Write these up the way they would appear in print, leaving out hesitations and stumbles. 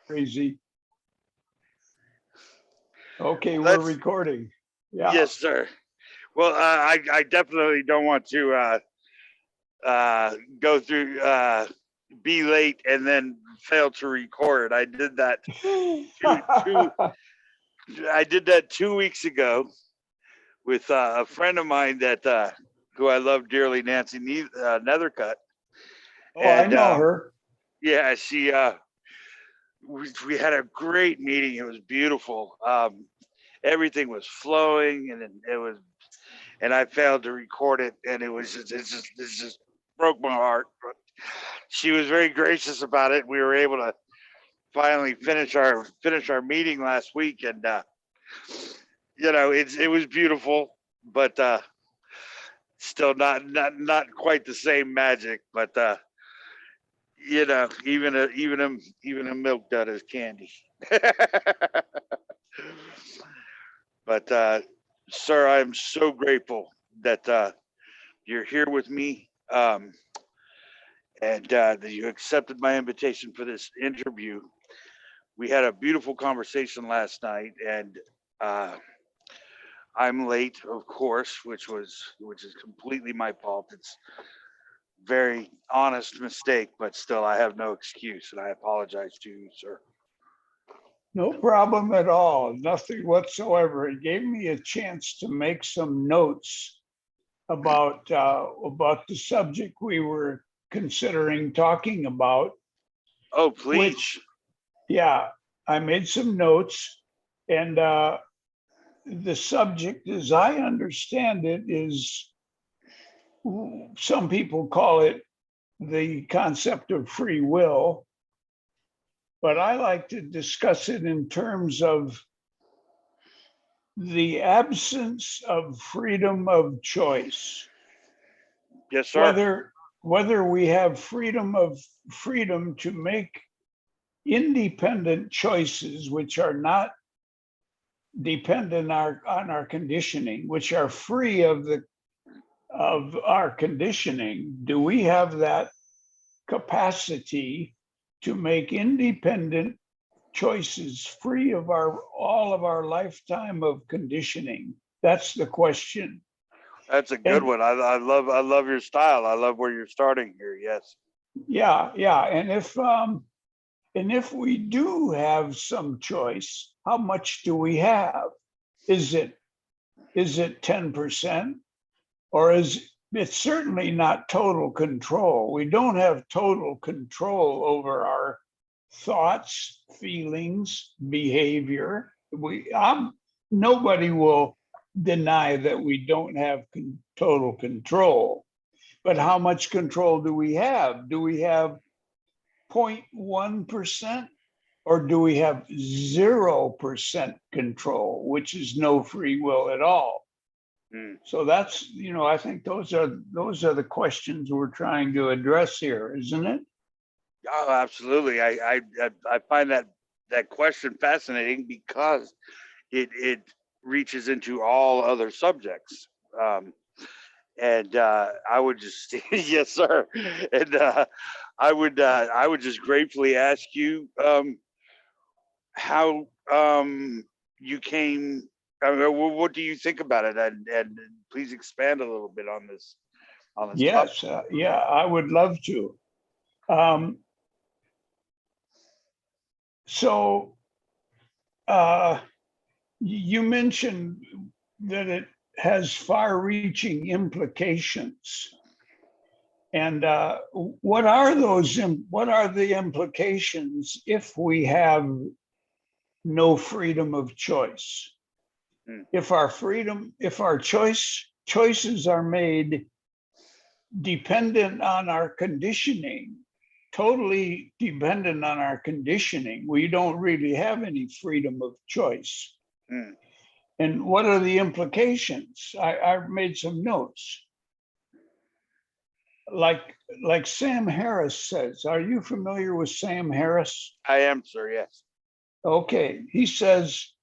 Crazy. Okay, we're Let's, recording. Yeah. yes, sir. Well, I definitely don't want to go through, be late and then fail to record. Two, two, I did that 2 weeks ago with a friend of mine that who I love dearly, Nancy Nethercutt, Oh, I and know her. yeah, she we had a great meeting. It was beautiful. Everything was flowing, and it was, and I failed to record it, and it just broke my heart. But she was very gracious about it. We were able to finally finish our meeting last week, and it was beautiful, but still not quite the same magic. But even a milk dud is candy. But sir, I'm so grateful that you're here with me, and that you accepted my invitation for this interview. We had a beautiful conversation last night, and uh, I'm late, of course, which is completely my fault. It's very honest mistake, but still, I have no excuse, and I apologize to you, sir. No problem at all. Nothing whatsoever. It gave me a chance to make some notes about the subject we were considering talking about, Oh, please. which, yeah, I made some notes, and the subject, as I understand it, is, some people call it the concept of free will, but I like to discuss it in terms of the absence of freedom of choice. Yes, sir. Whether we have freedom to make independent choices which are not dependent on our conditioning, which are free of our conditioning. Do we have that capacity to make independent choices free of all of our lifetime of conditioning? That's the question. That's a good And one. I love your style. I love where you're starting here. Yes. yeah, and if we do have some choice, how much do we have? Is it 10%? Or is it's certainly not total control? We don't have total control over our thoughts, feelings, behavior. Nobody will deny that we don't have total control. But how much control do we have? Do we have 0.1%, or do we have 0% control, which is no free will at all? Mm. So that's, I think those are the questions we're trying to address here, isn't it? Oh, absolutely. I find that question fascinating because it reaches into all other subjects. And I would just yes, sir. And I would just gratefully ask you how you came. I mean, what do you think about it? And please expand a little bit on this topic. Yes, yeah, I would love to. Um, so uh, you mentioned that it has far-reaching implications. And what are what are the implications if we have no freedom of choice? Mm. If our choices are made dependent on our conditioning, totally dependent on our conditioning, we don't really have any freedom of choice. Mm. And what are the implications? I've made some notes. Like Sam Harris says, are you familiar with Sam Harris? I am, sir. Yes. Okay, he says,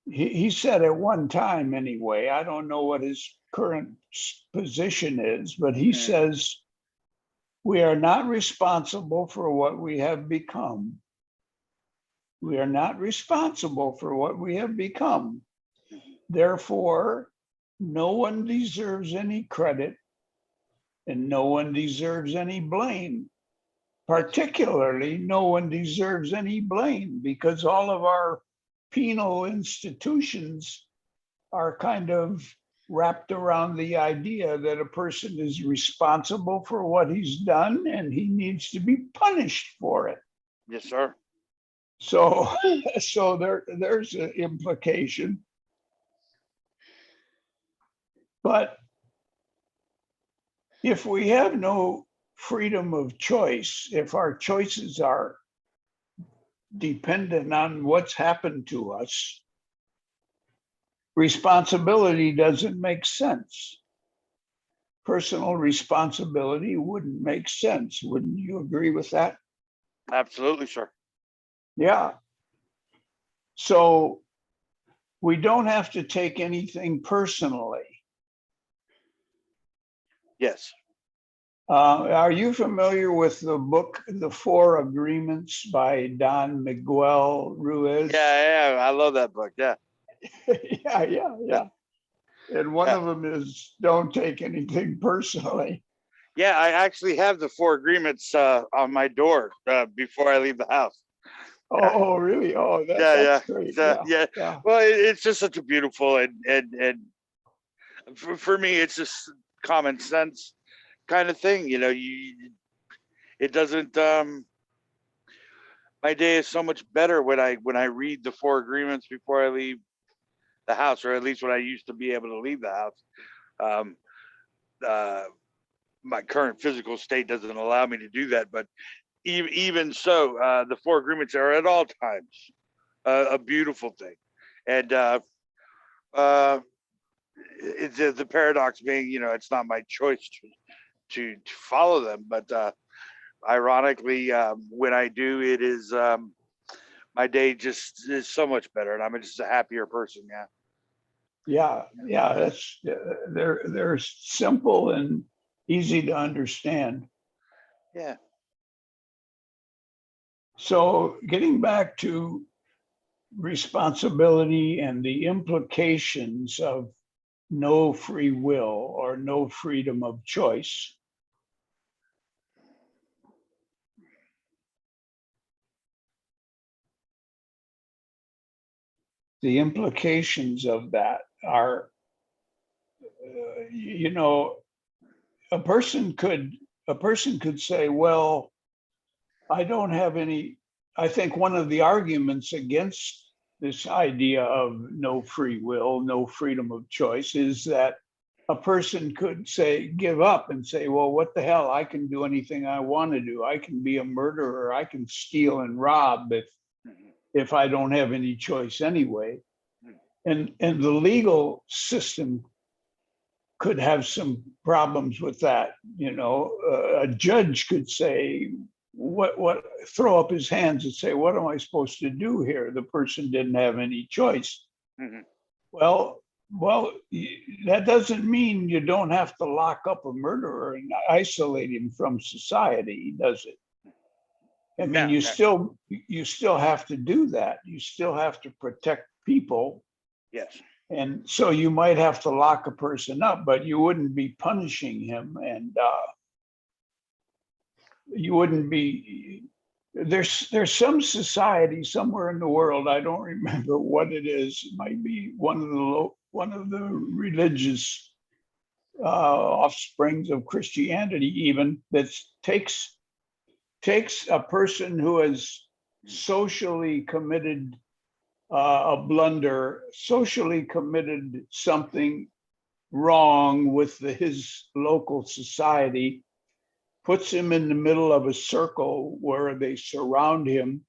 he said at one time anyway, I don't know what his current position is, but he Mm. says, we are not responsible for what we have become. We are not responsible for what we have become. Therefore, no one deserves any credit and no one deserves any blame. Particularly, no one deserves any blame because all of our penal institutions are kind of wrapped around the idea that a person is responsible for what he's done and he needs to be punished for it. Yes, sir. So, so there's an implication. But if we have no freedom of choice, if our choices are dependent on what's happened to us, responsibility doesn't make sense. Personal responsibility wouldn't make sense. Wouldn't you agree with that? Absolutely, sir. Yeah. So we don't have to take anything personally. Yes. Are you familiar with the book, The Four Agreements by Don Miguel Ruiz? Yeah, I love that book. Yeah. Yeah. And one of them is don't take anything personally. Yeah, I actually have the four agreements on my door before I leave the house. Oh, really? Oh, that's great. Yeah. Well, it's just such a beautiful and for me, it's just common sense kind of thing. You know, it doesn't. My day is so much better when I read the four agreements before I leave the house, or at least when I used to be able to leave the house. Um, my current physical state doesn't allow me to do that, but even so, the four agreements are at all times a beautiful thing, and it's the paradox being, you know, it's not my choice to follow them, but ironically, when I do, it is my day just is so much better, and I'm just a happier person. Yeah. Yeah. That's they're simple and easy to understand. Yeah. So getting back to responsibility and the implications of no free will or no freedom of choice. The implications of that are, you know, a person could say, well, I don't have any. I think one of the arguments against this idea of no free will, no freedom of choice is that a person could say, give up and say, well, what the hell? I can do anything I want to do. I can be a murderer. I can steal and rob if I don't have any choice anyway. And the legal system could have some problems with that. You know, a judge could say, what throw up his hands and say, what am I supposed to do here? The person didn't have any choice. Mm-hmm. Well, that doesn't mean you don't have to lock up a murderer and isolate him from society, does it? I mean, you still have to do that. You still have to protect people. Yes. And so you might have to lock a person up, but you wouldn't be punishing him, and you wouldn't be. There's some society somewhere in the world. I don't remember what it is. It might be one of the religious offsprings of Christianity, even that takes a person who has socially committed a blunder, socially committed something wrong with his local society, puts him in the middle of a circle where they surround him.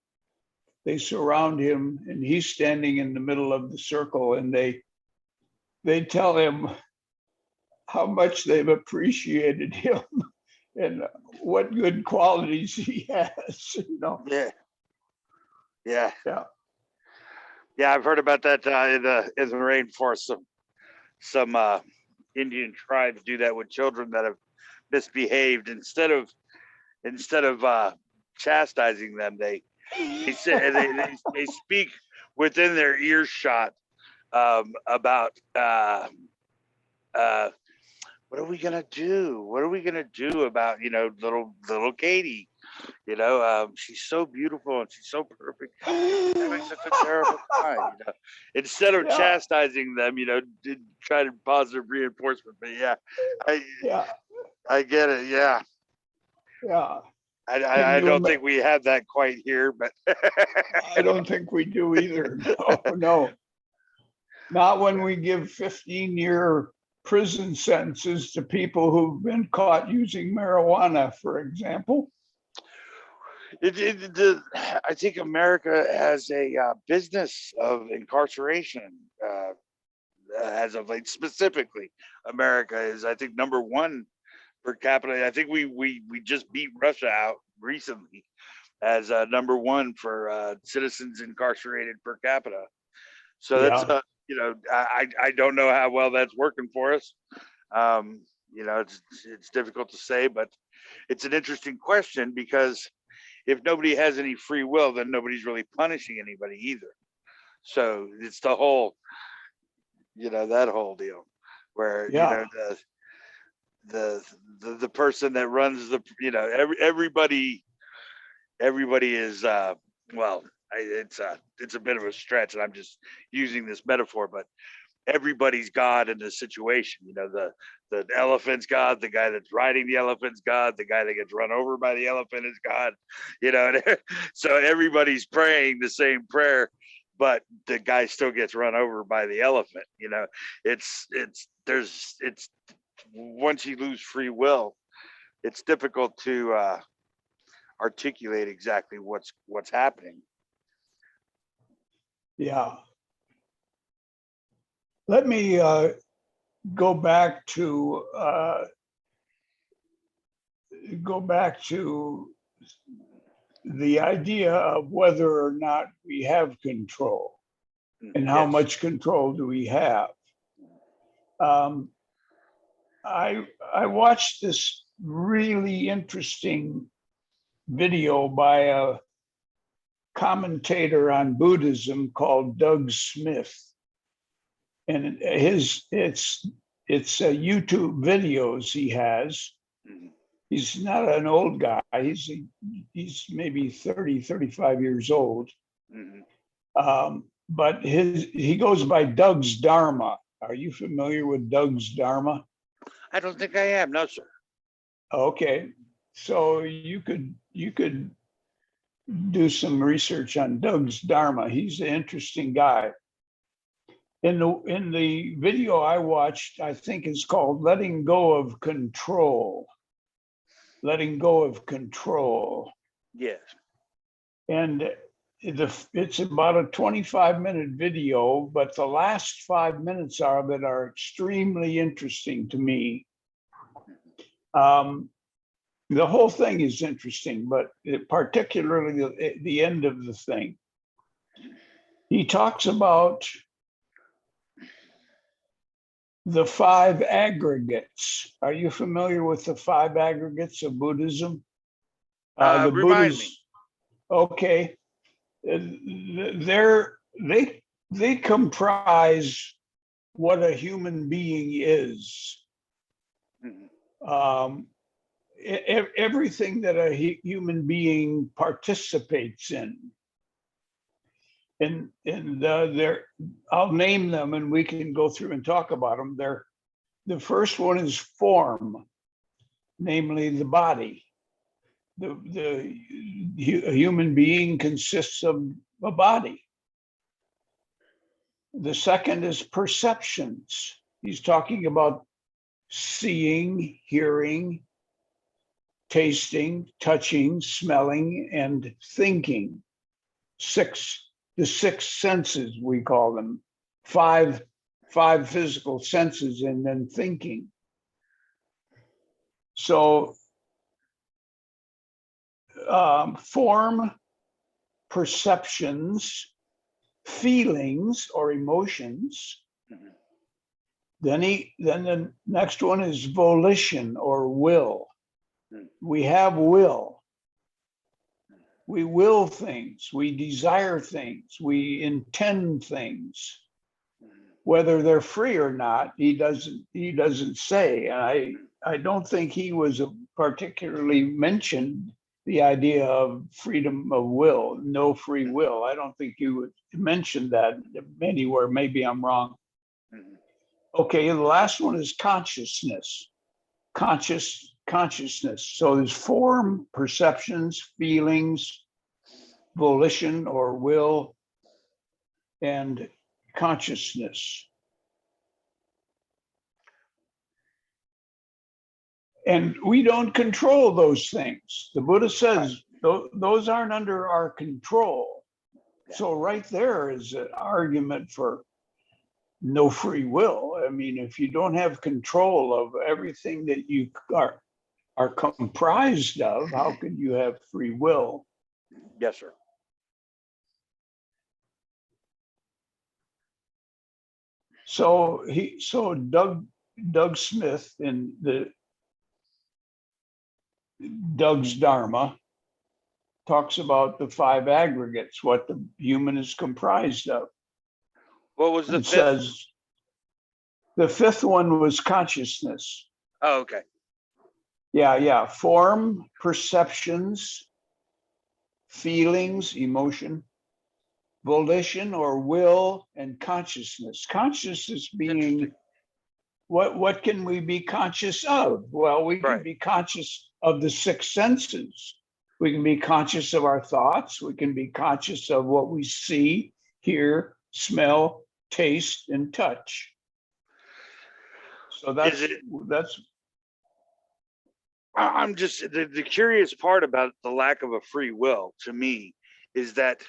They surround him, and he's standing in the middle of the circle, and they tell him how much they've appreciated him and what good qualities he has. You know. Yeah. I've heard about that in the rainforest. Some Indian tribes do that with children that have misbehaved. Instead of chastising them, they They say they speak within their earshot about what are we gonna do? What are we gonna do about little Katie? She's so beautiful and she's so perfect. Having such a terrible time. Instead of Yeah, chastising them, did try to positive reinforcement. But yeah, I yeah, I get it. Yeah, yeah. I Can I, I you don't think we have that quite here, but I don't think we do either. No, no. Not when we give 15-year prison sentences to people who've been caught using marijuana, for example. I think America has a business of incarceration. As of late, specifically, America is, I think, number one per capita. I think we just beat Russia out recently as number one for citizens incarcerated per capita. So that's Yeah, I don't know how well that's working for us. It's difficult to say, but it's an interesting question because if nobody has any free will, then nobody's really punishing anybody either. So it's the whole, that whole deal where, yeah, the person that runs everybody is, well, it's a bit of a stretch and I'm just using this metaphor, but everybody's God in this situation. The elephant's God, the guy that's riding the elephant's God, the guy that gets run over by the elephant is God. So everybody's praying the same prayer, but the guy still gets run over by the elephant. It's once you lose free will, it's difficult to articulate exactly what's happening. yeah. Let me go back to the idea of whether or not we have control and how Yes. much control do we have. I watched this really interesting video by a commentator on Buddhism called Doug Smith, and it's YouTube videos he has. Mhm. He's not an old guy. He's maybe 30, 35 years old. Mhm. But he goes by Doug's Dharma. Are you familiar with Doug's Dharma? I don't think I am. No, sir. Okay. So you could do some research on Doug's Dharma. He's an interesting guy. In the video I watched, I think it's called Letting Go of Control. Letting Go of Control. Yes. And it's about a 25-minute video, but the last 5 minutes of it are extremely interesting to me. The whole thing is interesting, but particularly the end of the thing. He talks about the 5 aggregates. Are you familiar with the 5 aggregates of Buddhism? The Remind me. Buddhists. Okay. They comprise what a human being is. Mhm. Everything that a human being participates in. And I'll name them and we can go through and talk about them. The first one is form, namely the body. A human being consists of a body. The second is perceptions. He's talking about seeing, hearing, tasting, touching, smelling, and thinking. The 6 senses, we call them. Five physical senses, and then thinking. So form, perceptions, feelings or emotions. Mhm. Then the next one is volition or will. Mhm. We have will. We will things, we desire things, we intend things. Whether they're free or not, he doesn't say. I don't think he was particularly mentioned the idea of freedom of will, no free will. I don't think you would mention that anywhere. Maybe I'm wrong. Okay, the last one is consciousness. Consciousness. So there's form, perceptions, feelings, volition or will, and consciousness. And we don't control those things. The Buddha says those aren't under our control. So right there is an argument for no free will. I mean, if you don't have control of everything that you are comprised of, how can you have free will? Yes, sir. So Doug Smith in the Doug's Dharma talks about the five aggregates, what the human is comprised of. What was the It fifth? says the fifth one was consciousness. Oh, okay. Yeah. Form, perceptions, feelings, emotion, volition or will, and consciousness. Consciousness being what can we be conscious of? Well, we can be conscious of the six senses. We can be conscious of our thoughts. We can be conscious of what we see, hear, smell, taste, and touch. So that's I'm just the curious part about the lack of a free will to me is that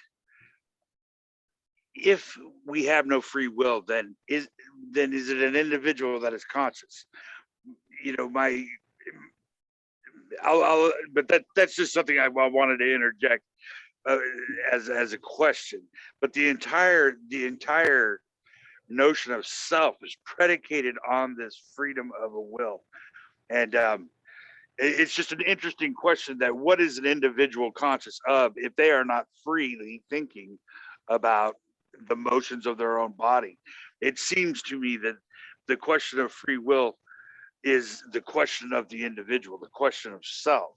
if we have no free will, then is it an individual that is conscious? You know, but that's just something I wanted to interject as a question. But the entire notion of self is predicated on this freedom of a will, and it's just an interesting question that what is an individual conscious of if they are not freely thinking about the motions of their own body? It seems to me that the question of free will is the question of the individual, the question of self.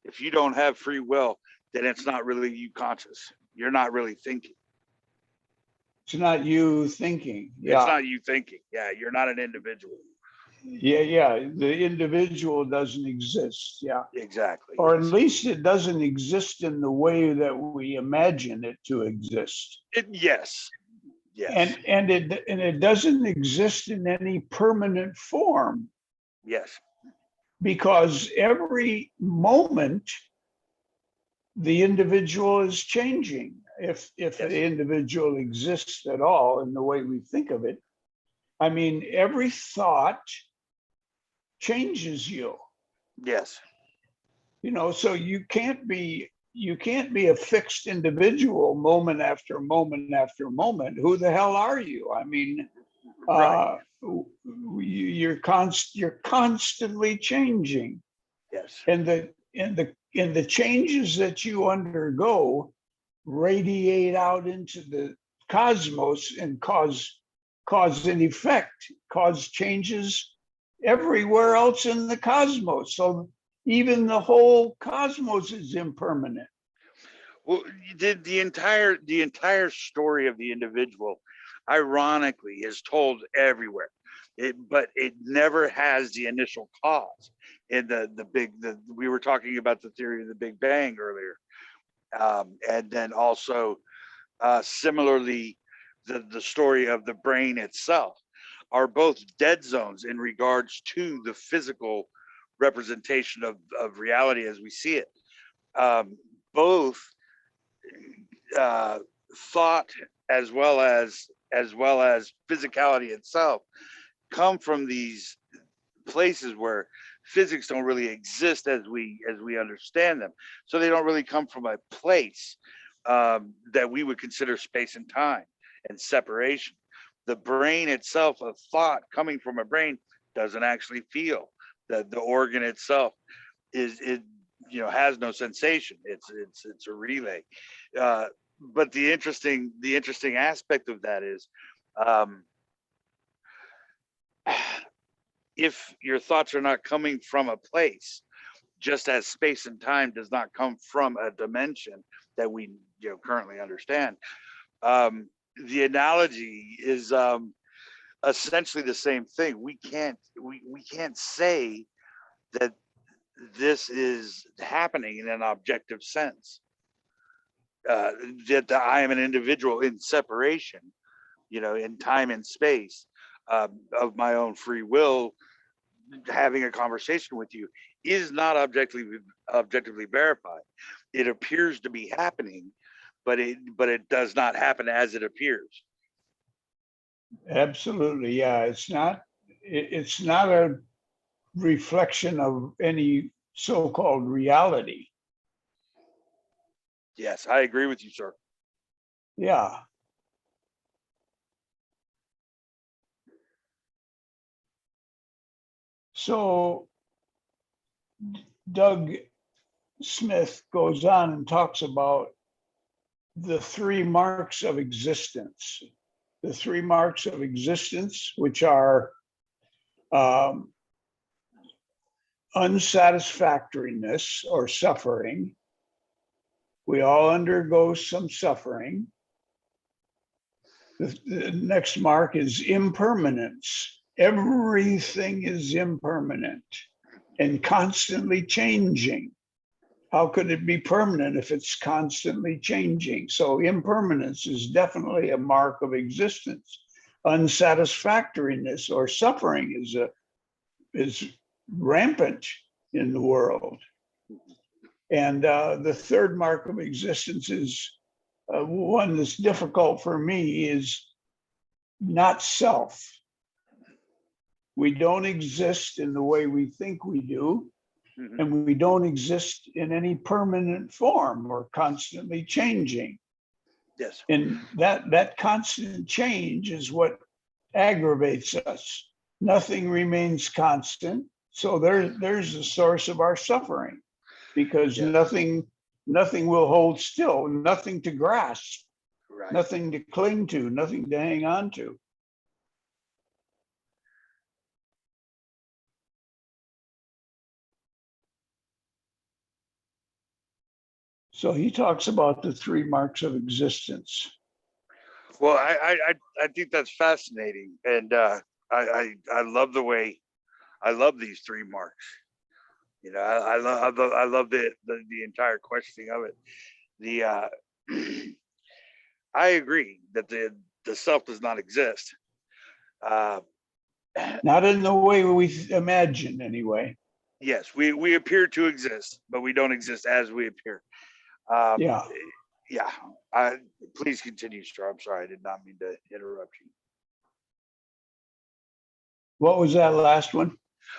If you don't have free will, then it's not really you conscious. You're not really thinking. It's not you thinking. Yeah. It's not you thinking. Yeah, you're not an individual. Yeah. The individual doesn't exist. Yeah. Exactly. Or at least it doesn't exist in the way that we imagine it to exist. Yes. And it doesn't exist in any permanent form. Yes. Because every moment the individual is changing. If the individual exists at all in the way we think of it, I mean, every thought changes you. Yes. You know, so you can't be a fixed individual moment after moment after moment. Who the hell are you? I mean, you're constantly changing. Yes. And the changes that you undergo radiate out into the cosmos and cause an effect, cause changes everywhere else in the cosmos. So even the whole cosmos is impermanent. Well, the entire story of the individual, ironically, is told everywhere. But it never has the initial cause. In we were talking about the theory of the Big Bang earlier, and then also similarly, the story of the brain itself are both dead zones in regards to the physical representation of reality as we see it. Both thought as well as physicality itself come from these places where physics don't really exist as we understand them. So they don't really come from a place that we would consider space and time and separation. The brain itself, a thought coming from a brain, doesn't actually feel. The organ itself is has no sensation. It's a relay. But the interesting aspect of that is, if your thoughts are not coming from a place, just as space and time does not come from a dimension that we currently understand, the analogy is essentially the same thing. We can't say that this is happening in an objective sense. That I am an individual in separation, in time and space, of my own free will, having a conversation with you is not objectively verified. It appears to be happening, but it does not happen as it appears. Absolutely, yeah. It's not a reflection of any so-called reality. Yes, I agree with you, sir. Yeah. So Doug Smith goes on and talks about the three marks of existence. The three marks of existence, which are unsatisfactoriness or suffering. We all undergo some suffering. The next mark is impermanence. Everything is impermanent and constantly changing. How could it be permanent if it's constantly changing? So impermanence is definitely a mark of existence. Unsatisfactoriness or suffering is rampant in the world. And the third mark of existence is one that's difficult for me, is not self. We don't exist in the way we think we do, and we don't exist in any permanent form or constantly changing. Yes. And that constant change is what aggravates us. Nothing remains constant. So there's the source of our suffering, because nothing will hold still, nothing to grasp, Right. nothing to cling to, nothing to hang on to. So he talks about the three marks of existence. Well, I think that's fascinating, and I love the way, I love these three marks. I love the entire questioning of it. I agree that the self does not exist. Not in the way we imagine, anyway. Yes, we appear to exist, but we don't exist as we appear. Yeah. Yeah. Please continue, sir. I'm sorry, I did not mean to interrupt you. What was that last one?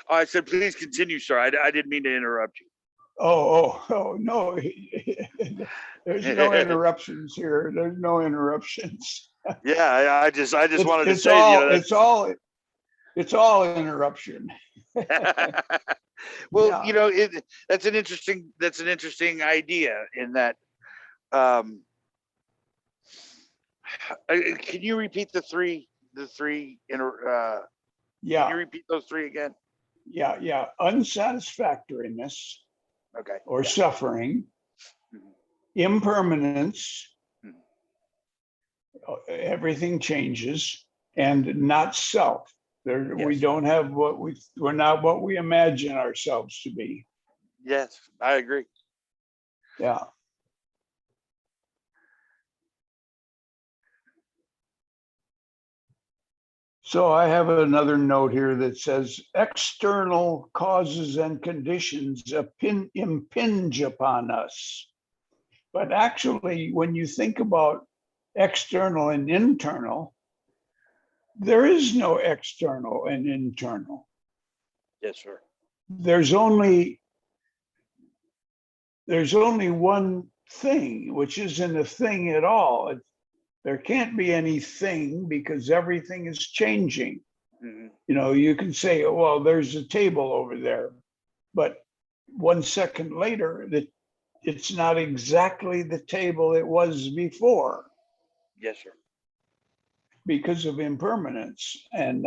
Oh, I said, please continue, sir. I didn't mean to interrupt you. Oh, no. There's no interruptions here. There's no interruptions. Yeah, I just wanted to It's say, it's all interruption. Well, Yeah. that's an interesting idea, in that, can you repeat the three can Yeah. you repeat those three again? Yeah. Unsatisfactoriness Okay. or Yeah. suffering, Mhm. impermanence, Mhm. everything changes, and not self. We Yes. don't have we're not what we imagine ourselves to be. Yes, I agree. Yeah. So I have another note here that says external causes and conditions impinge upon us. But actually, when you think about external and internal, there is no external and internal. Yes, sir. There's only one thing, which isn't a thing at all. There can't be anything, because everything is changing. Mhm. You can say, well, there's a table over there, but 1 second later, that it's not exactly the table it was before Yes, sir. because of impermanence. And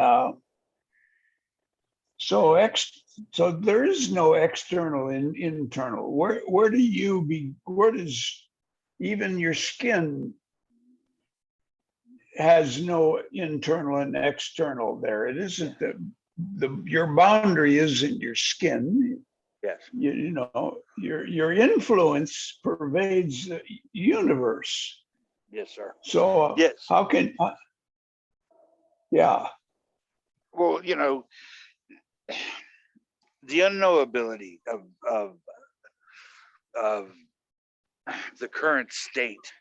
so so there is no external and internal. Where where does even your skin has no internal and external there? It isn't your boundary isn't your skin. Yes. You know, your influence pervades the universe. Yes, sir. So Yes. how can yeah. Well, you know, the unknowability of the current state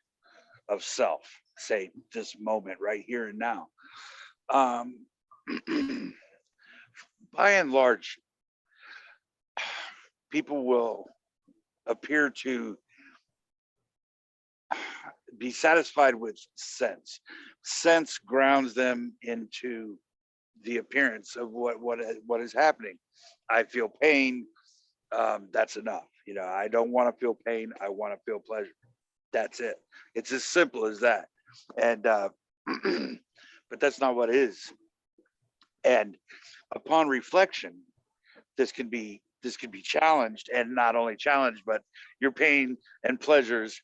of self, say this moment right here and now. Um, by and large, people will appear to be satisfied with sense. Sense grounds them into the appearance of what is happening. I feel pain. That's enough. You know, I don't want to feel pain. I want to feel pleasure. That's it. It's as simple as that. And but that's not what it is. And upon reflection, this can be challenged, and not only challenged, but your pain and pleasures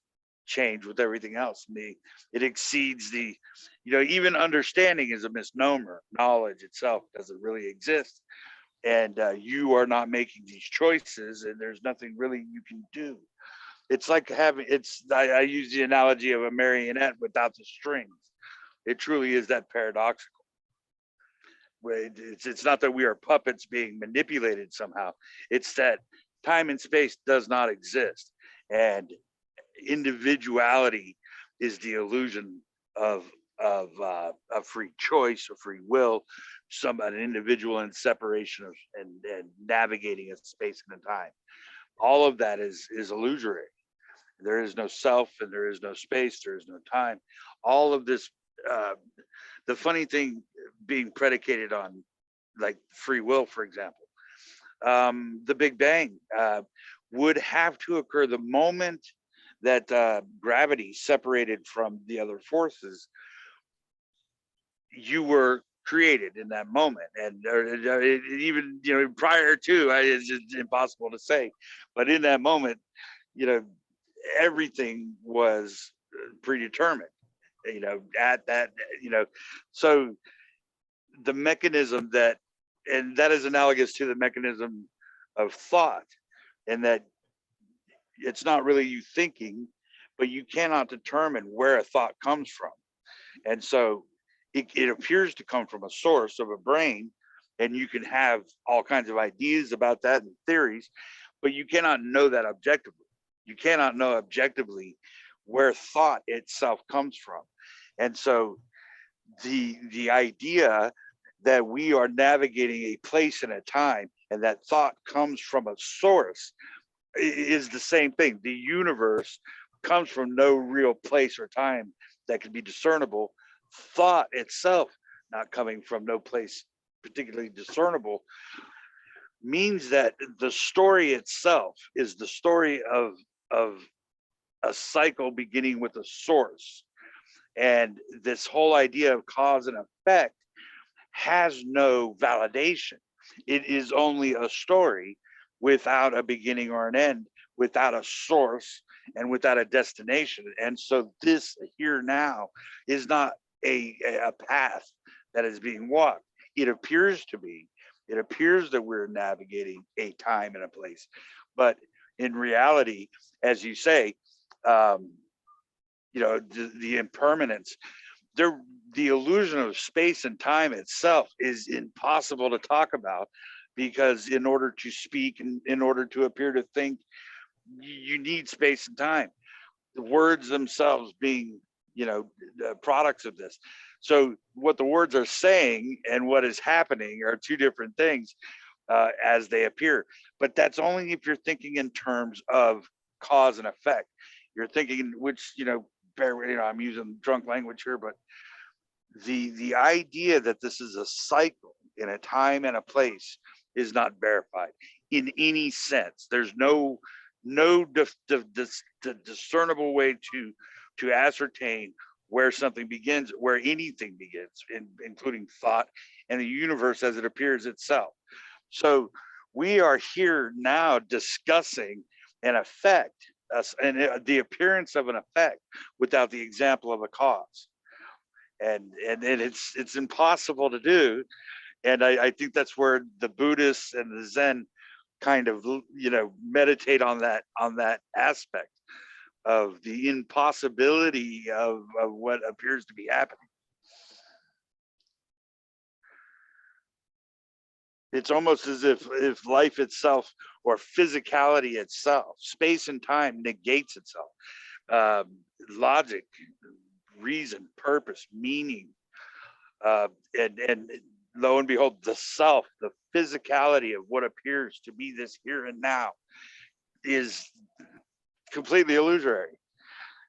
change with everything else. And it exceeds the, you know, even understanding is a misnomer. Knowledge itself doesn't really exist, and you are not making these choices, and there's nothing really you can do. It's like having I use the analogy of a marionette without the strings. It truly is that paradoxical. It's not that we are puppets being manipulated somehow. It's that time and space does not exist, and individuality is the illusion of free choice or free will, an individual in separation of and navigating a space and a time. All of that is illusory. There is no self, and there is no space. There is no time. All of this. The funny thing being predicated on like free will, for example, the Big Bang would have to occur the moment that gravity separated from the other forces. You were created in that moment, and even, you know, prior to, it's just impossible to say, but in that moment, you know, everything was predetermined, you know, at that, you know, so the mechanism that, and that is analogous to the mechanism of thought, and that it's not really you thinking, but you cannot determine where a thought comes from. And so it appears to come from a source of a brain, and you can have all kinds of ideas about that and theories, but you cannot know that objectively. You cannot know objectively where thought itself comes from. And so the idea that we are navigating a place and a time, and that thought comes from a source, is the same thing. The universe comes from no real place or time that can be discernible. Thought itself not coming from no place particularly discernible means that the story itself is the story of a cycle beginning with a source. And this whole idea of cause and effect has no validation. It is only a story without a beginning or an end, without a source, and without a destination. And so this here now is not a path that is being walked. It appears to be. It appears that we're navigating a time and a place. But in reality, as you say, um, you know, the impermanence, there, the illusion of space and time itself is impossible to talk about, because in order to speak and in order to appear to think, you need space and time, the words themselves being, you know, products of this. So what the words are saying and what is happening are two different things as they appear, but that's only if you're thinking in terms of cause and effect. You're thinking, which, you know, you know, I'm using drunk language here, but the idea that this is a cycle in a time and a place is not verified. in any sense. There's no discernible way to ascertain where something begins, where anything begins, including thought and the universe as it appears itself. So we are here now discussing an effect, and the appearance of an effect without the example of a cause. And it's impossible to do. And I think that's where the Buddhists and the Zen kind of, meditate on that aspect of the impossibility of what appears to be happening. It's almost as if life itself, or physicality itself, space and time, negates itself. Logic, reason, purpose, meaning, and lo and behold, the self, the physicality of what appears to be this here and now, is completely illusory.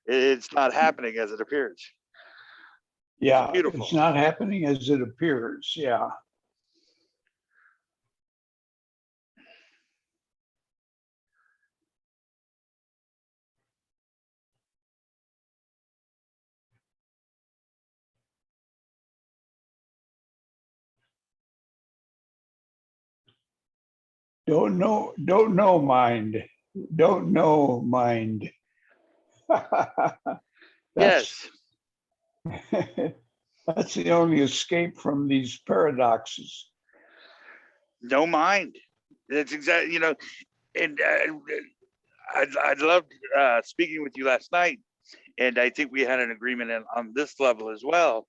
It's not happening as it appears. Yeah, beautiful. it's not happening as it appears. Yeah. Don't know mind. Don't know mind. Yes. That's the only escape from these paradoxes. No mind. That's exactly, and I loved speaking with you last night, and I think we had an agreement on this level as well.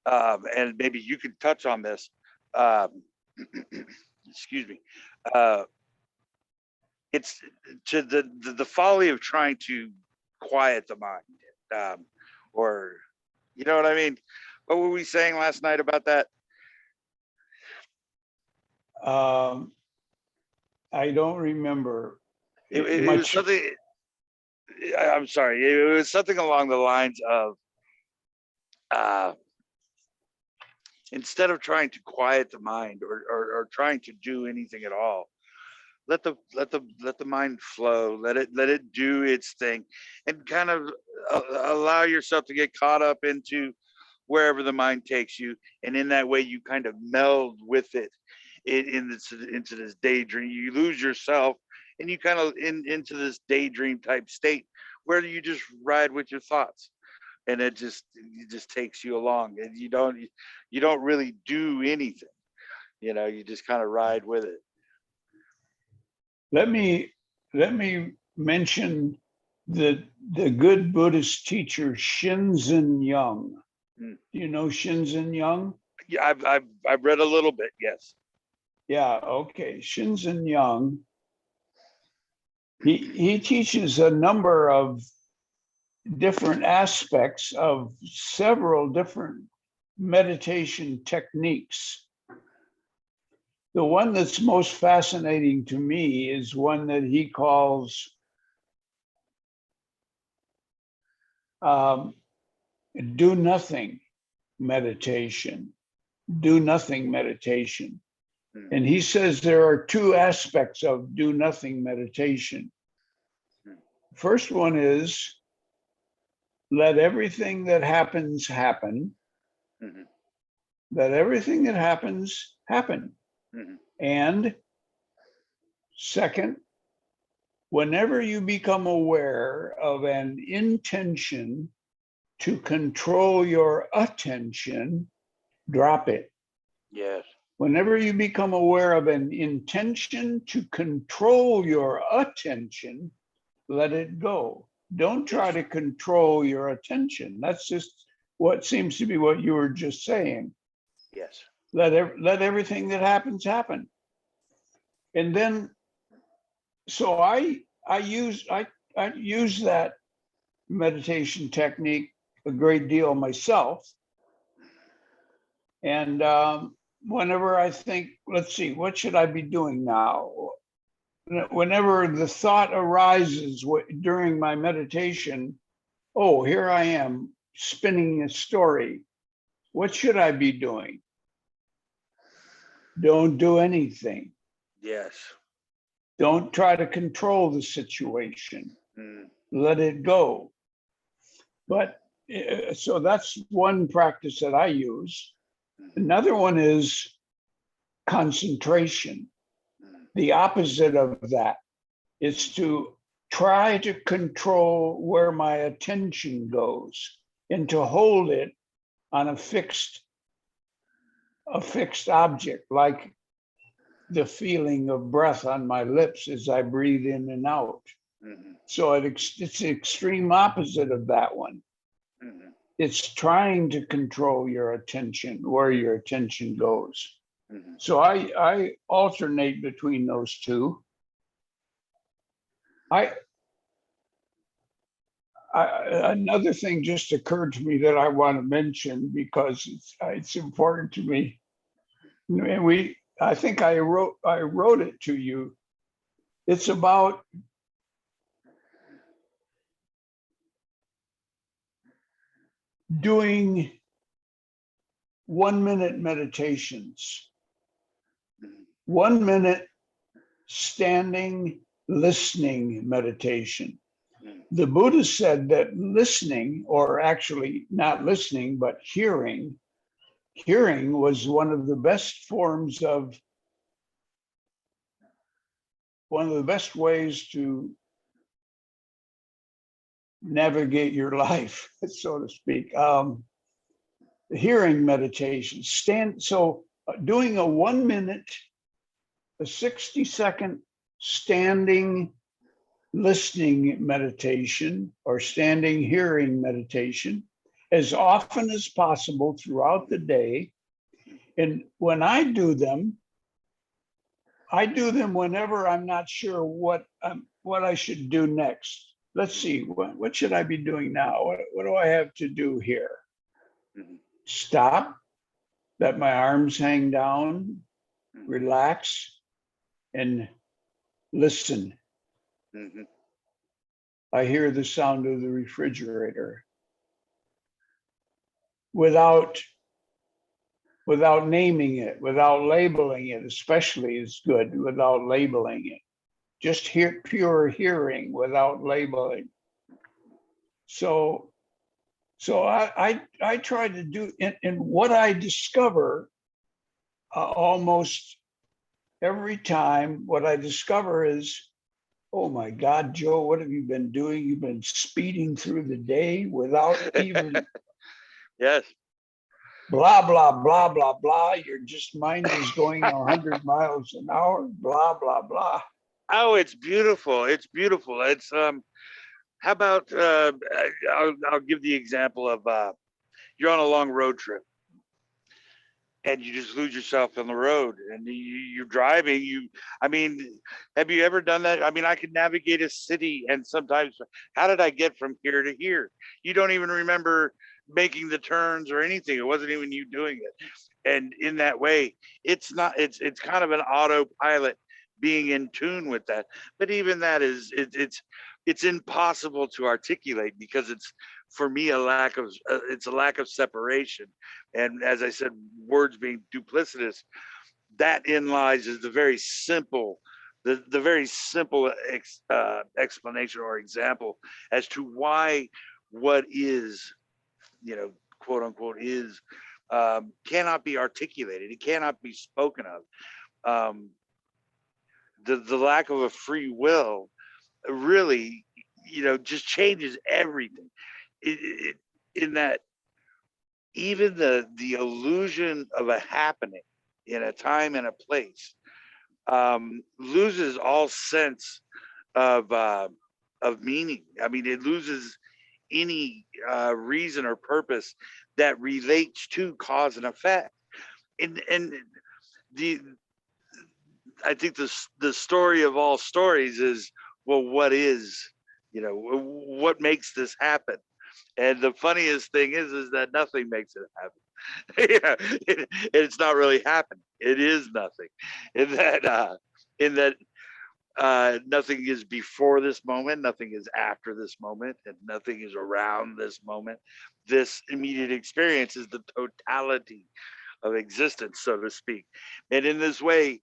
And maybe you could touch on this. Excuse me. It's to the folly of trying to quiet the mind, or, you know what I mean? What were we saying last night about that? I don't remember. It was something. I'm sorry. It was something along the lines of, instead of trying to quiet the mind, or trying to do anything at all, let the mind flow. Let it do its thing, and kind of allow yourself to get caught up into wherever the mind takes you, and in that way you kind of meld with it into this daydream. You lose yourself, and you kind of into this daydream type state where you just ride with your thoughts, and it just takes you along, and you don't really do anything. You just kind of ride with it. Let me mention the good Buddhist teacher Shinzen Young. Do you know Shinzen Young? Yeah, I've read a little bit. Yes. Yeah. Okay. Shinzen Young. He teaches a number of different aspects of several different meditation techniques. The one that's most fascinating to me is one that he calls do nothing meditation. Do nothing meditation. And he says there are two aspects of do nothing meditation. First one is let everything that happens happen. Mm-hmm. Let everything that happens happen. Mm-hmm. And second, whenever you become aware of an intention to control your attention, drop it. Yes. Whenever you become aware of an intention to control your attention, let it go. Don't try to control your attention. That's just what seems to be what you were just saying. Yes. Let everything that happens happen. And then, so I use that meditation technique a great deal myself. And whenever I think, let's see, what should I be doing now? Whenever the thought arises during my meditation, oh, here I am spinning a story. What should I be doing? Don't do anything. Yes. Don't try to control the situation. mm, Let it go. But so that's one practice that I use. Another one is concentration. The opposite of that is to try to control where my attention goes and to hold it on a fixed object, like the feeling of breath on my lips as I breathe in and out. mhm, So it's the extreme opposite of that one. mhm, It's trying to control your attention, where your attention goes. mhm. So I alternate between those two. Another thing just occurred to me that I want to mention because it's important to me. And I think I wrote it to you. It's about doing 1-minute meditations. 1 minute standing, listening meditation. The Buddha said that listening, or actually not listening, but hearing was one of the best ways to navigate your life, so to speak. Hearing meditation, doing a 1 minute, a 60-second standing listening meditation or standing hearing meditation as often as possible throughout the day. And when I do them whenever I'm not sure what I should do next. Let's see, what should I be doing now? What do I have to do here? Mhm. Stop, let my arms hang down, relax, and listen. Mhm. I hear the sound of the refrigerator without naming it, without labeling it, especially is good without labeling it. Just pure hearing without labeling. So I try to do, and what I discover almost every time, what I discover is, oh my God, Joe, what have you been doing? You've been speeding through the day without even Yes. blah, blah, blah, blah, blah. Your just mind is going 100 miles an hour, blah, blah, blah. Oh, it's beautiful. It's beautiful. It's how about I'll give the example of you're on a long road trip and you just lose yourself on the road and you're driving. I mean, have you ever done that? I mean, I could navigate a city and sometimes, how did I get from here to here? You don't even remember making the turns or anything. It wasn't even you doing it. And in that way, it's kind of an autopilot being in tune with that. But even that it's impossible to articulate because it's, for me, it's a lack of separation. And as I said, words being duplicitous, that in lies is the very simple explanation or example as to why what is, quote unquote, is, cannot be articulated. It cannot be spoken of. The lack of a free will really, just changes everything. In that, even the illusion of a happening in a time and a place loses all sense of meaning. I mean, it loses any reason or purpose that relates to cause and effect. And the I think the story of all stories is, well, what is, what makes this happen? And the funniest thing is that nothing makes it happen. It's not really happening. It is nothing. In that nothing is before this moment, nothing is after this moment, and nothing is around this moment. This immediate experience is the totality of existence, so to speak. And in this way,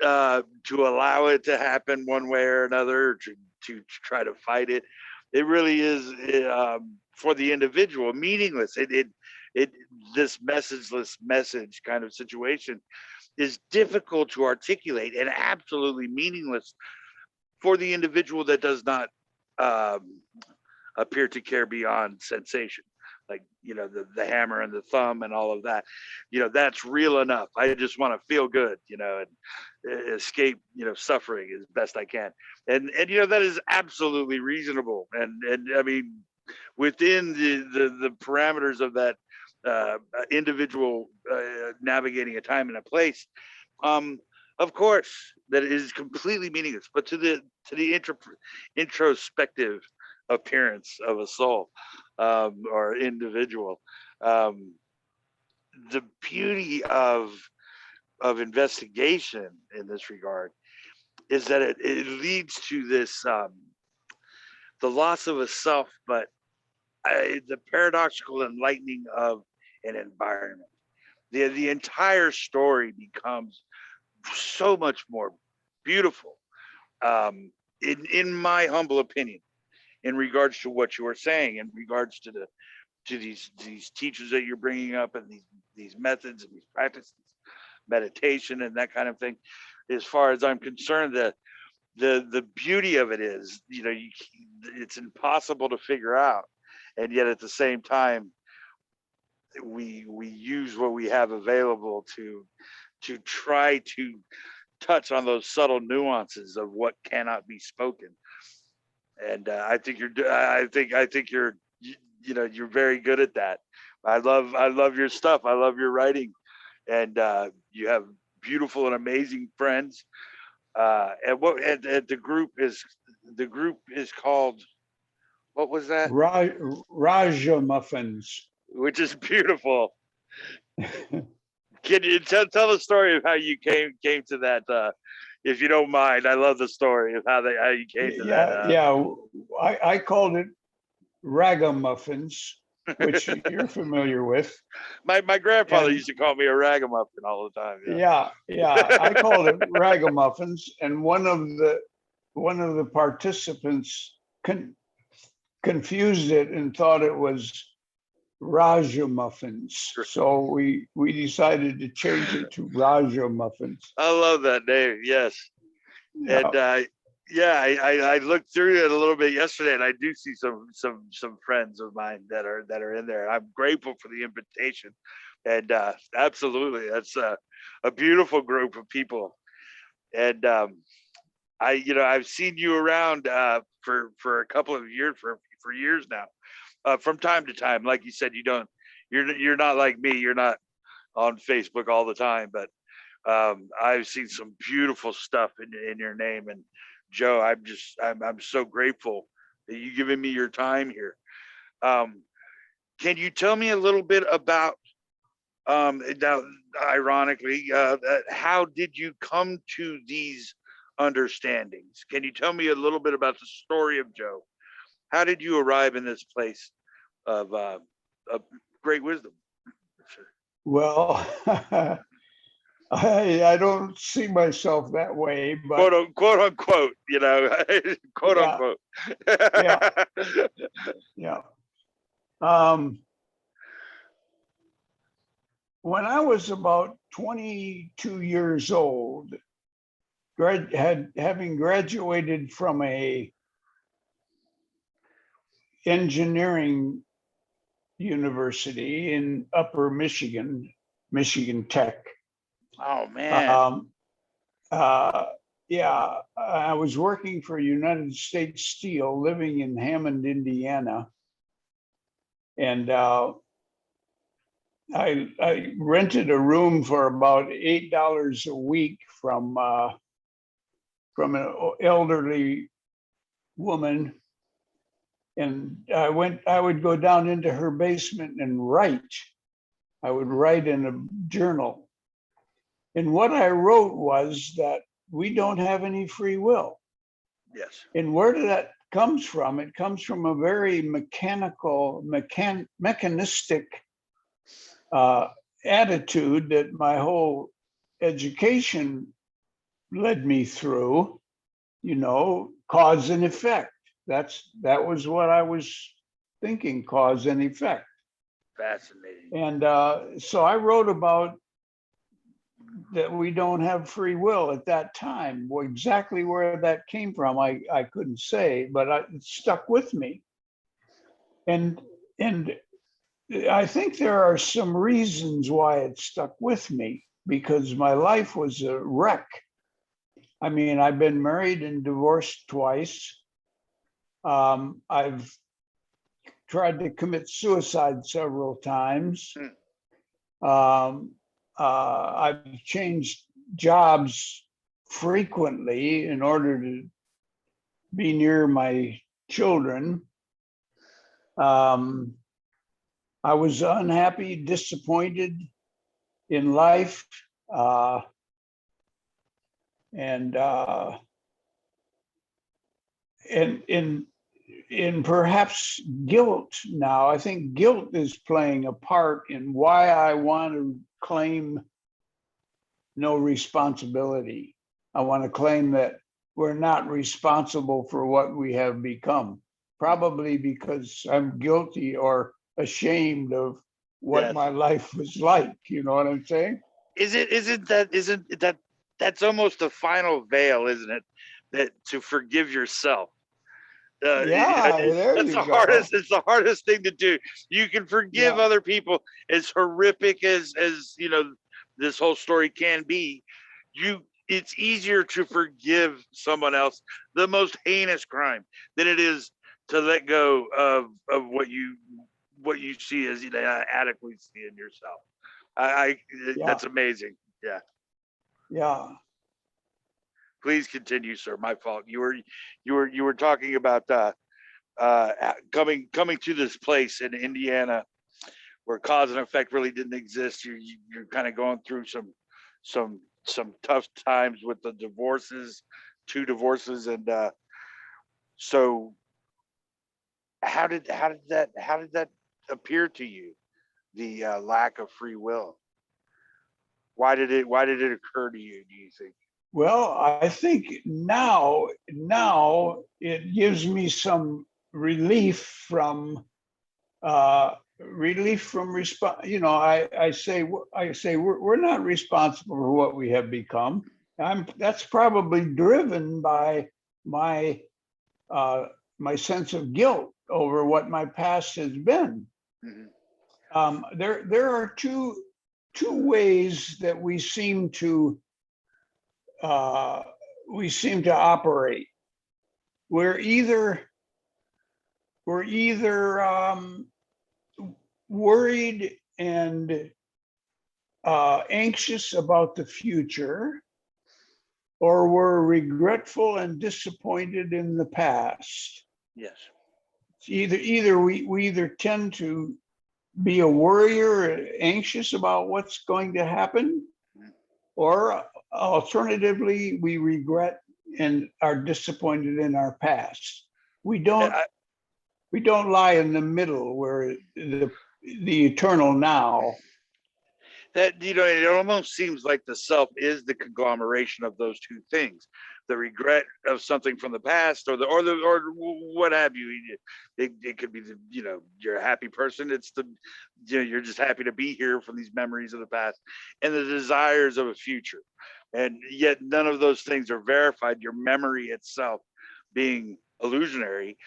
to allow it to happen one way or another, to try to fight it. It really is, for the individual, meaningless. This messageless message kind of situation is difficult to articulate and absolutely meaningless for the individual that does not appear to care beyond sensation. Like, the hammer and the thumb and all of that, that's real enough. I just want to feel good, and escape, suffering as best I can. And that is absolutely reasonable. And I mean, within the parameters of that individual navigating a time and a place, of course, that is completely meaningless. But to the introspective appearance of a soul, or individual, the beauty of investigation in this regard is that it leads to this, the loss of a self, but the paradoxical enlightening of an environment. The entire story becomes so much more beautiful, in my humble opinion, in regards to what you were saying, in regards to these teachers that you're bringing up, and these methods and these practices, meditation and that kind of thing. As far as I'm concerned, the beauty of it is, it's impossible to figure out, and yet at the same time, we use what we have available to try to touch on those subtle nuances of what cannot be spoken. And I think you're you're very good at that. I love your stuff. I love your writing, and you have beautiful and amazing friends. And the group is called, what was that? Raja muffins. Which is beautiful. Can you tell the story of how you came to that? If you don't mind, I love the story of how you came to that. Yeah. I called it ragamuffins, which you're familiar with. My grandfather used to call me a ragamuffin all the time. Yeah. I called it ragamuffins, and one of the participants confused it and thought it was Raja muffins. So we decided to change it to Raja muffins. I love that name. Yes. Yeah. And I looked through it a little bit yesterday, and I do see some friends of mine that are in there. I'm grateful for the invitation, and absolutely, that's a beautiful group of people. And I've seen you around for a couple of years, for years now. From time to time, like you said, you're not like me. You're not on Facebook all the time, but I've seen some beautiful stuff in your name. And Joe, I'm so grateful that you giving me your time here. Can you tell me a little bit about, now, ironically, how did you come to these understandings? Can you tell me a little bit about the story of Joe? How did you arrive in this place of great wisdom? Well, I don't see myself that way, but quote unquote, quote unquote. Yeah. When I was about 22 years old, having graduated from a engineering university in Upper Michigan Tech. Oh man. I was working for United States Steel, living in Hammond, Indiana, and I rented a room for about $8 a week from an elderly woman. And I would go down into her basement and write. I would write in a journal. And what I wrote was that we don't have any free will. Yes. And where did that comes from? It comes from a very mechanistic attitude that my whole education led me through, cause and effect. That was what I was thinking, cause and effect. Fascinating. And so I wrote about that we don't have free will at that time. Well, exactly where that came from, I couldn't say, but it stuck with me. And I think there are some reasons why it stuck with me, because my life was a wreck. I mean, I've been married and divorced twice. I've tried to commit suicide several times. I've changed jobs frequently in order to be near my children. I was unhappy, disappointed in life, and in perhaps guilt now. I think guilt is playing a part in why I want to claim no responsibility. I want to claim that we're not responsible for what we have become, probably because I'm guilty or ashamed of what Yes. my life was like. You know what I'm saying? Isn't that that's almost the final veil, isn't it? That to forgive yourself. Yeah, there That's you the go. hardest. It's the hardest thing to do. You can forgive Yeah, other people, as horrific as this whole story can be. It's easier to forgive someone else the most heinous crime than it is to let go of what you see as adequacy in yourself. I yeah, That's amazing. Yeah. yeah. Please continue, sir. My fault. You were talking about coming to this place in Indiana where cause and effect really didn't exist. You're kind of going through some tough times with the divorces, 2 divorces, and so how did that appear to you? The lack of free will. Why did it occur to you? Do you think? Well, I think now it gives me some relief from response. I say we're not responsible for what we have become. That's probably driven by my uh, my sense of guilt over what my past has been. Mhm. There are two ways that uh, we seem to operate. We're either we're either worried and anxious about the future, or we're regretful and disappointed in the past. Yes. It's we either tend to be a worrier, anxious about what's going to happen, Mhm. or alternatively, we regret and are disappointed in our past. We don't I, we don't lie in the middle where the eternal now. that it almost seems like the self is the conglomeration of those two things, the regret of something from the past, or what have you. It could be you're a happy person. It's the you're just happy to be here from these memories of the past and the desires of a future, and yet none of those things are verified. Your memory itself being illusionary,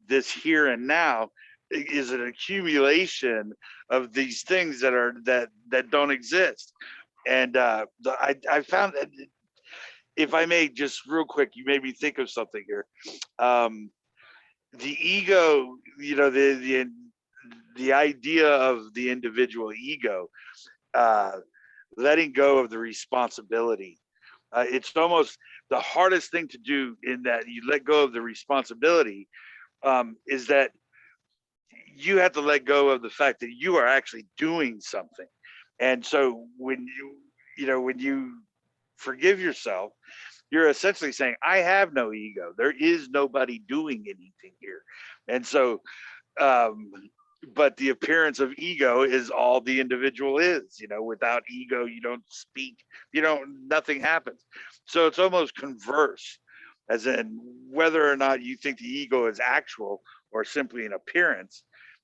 this here and now is an accumulation of these things that don't exist. And I found that, if I may, just real quick, you made me think of something here. Um, the ego, the idea of the individual ego, uh, letting go of the responsibility. It's almost the hardest thing to do, in that you let go of the responsibility, is that you have to let go of the fact that you are actually doing something. And so when you forgive yourself, you're essentially saying, I have no ego. There is nobody doing anything here. And so um, but the appearance of ego is all the individual is. Without ego, you don't speak, nothing happens. So it's almost converse, as in whether or not you think the ego is actual or simply an appearance.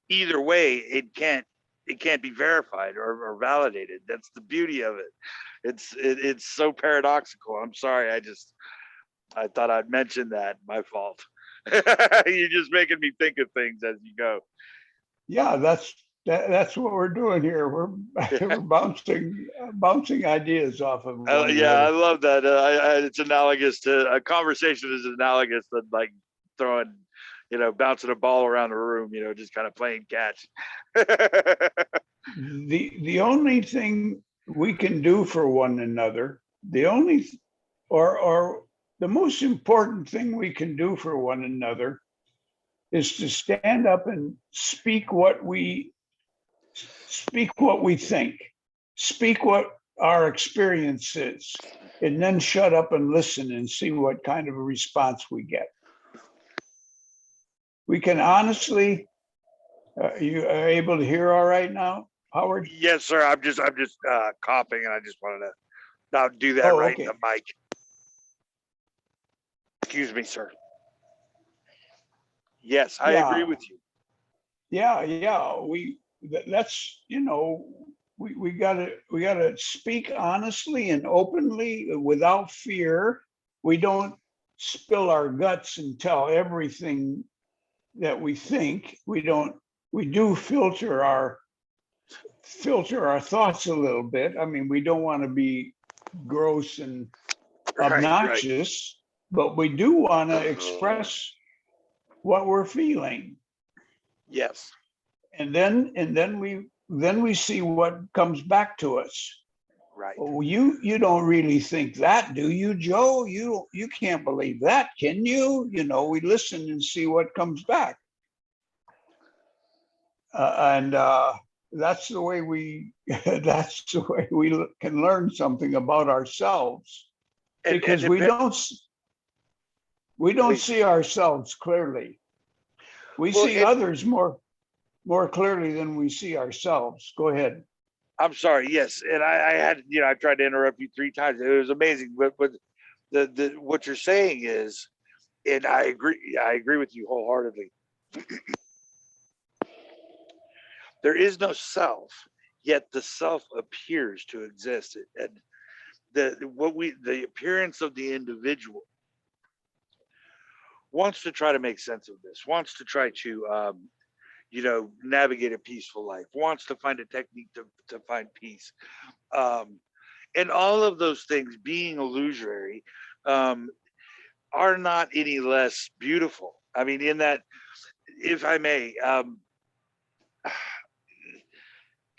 Either way, it can't be verified or validated. That's the beauty of it. It's so paradoxical. I'm sorry, I thought I'd mention that. My fault. You're just making me think of things as you go. Yeah, that's what we're doing here. We're we're bouncing ideas off of one Yeah, I another. love that. It's analogous to a conversation is analogous to like throwing, bouncing a ball around the room, just kind of playing catch. The only thing we can do for one another, the only or the most important thing we can do for one another is to stand up and speak what we think, speak what our experience is, and then shut up and listen and see what kind of a response we get. We can honestly, you are able to hear all right now, Howard? Yes, sir. I'm just coughing, and I just wanted to not do that Oh, right in okay. the mic. Excuse me, sir. Yes, I agree with you. Yeah. That's, we gotta speak honestly and openly without fear. We don't spill our guts and tell everything that we think. We do filter our thoughts a little bit. I mean, we don't want to be gross and Right. obnoxious, but we do want to express what we're feeling. Yes. And then we see what comes back to us. Right. Oh, you don't really think that, do you, Joe? You can't believe that, can you? We listen and see what comes back. And that's the way we can learn something about ourselves, because we don't see ourselves clearly. We see others more clearly than we see ourselves. Go ahead. I'm sorry. Yes, and I had, I tried to interrupt you 3 times. It was amazing, but the what you're saying is, and I agree with you wholeheartedly. There is no self, yet the self appears to exist, and the appearance of the individual wants to try to make sense of this, wants to try to navigate a peaceful life, wants to find a technique to find peace. And all of those things being illusory are not any less beautiful. I mean, in that, if I may,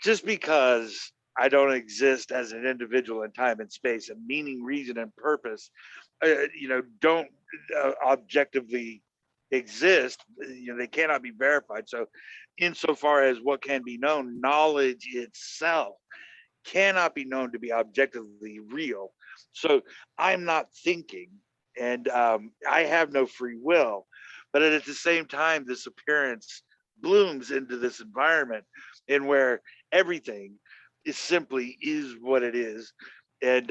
just because I don't exist as an individual in time and space and meaning, reason, and purpose, don't objectively exist. They cannot be verified. So, insofar as what can be known, knowledge itself cannot be known to be objectively real. So, I'm not thinking, and I have no free will. But at the same time, this appearance blooms into this environment in where everything is what it is. And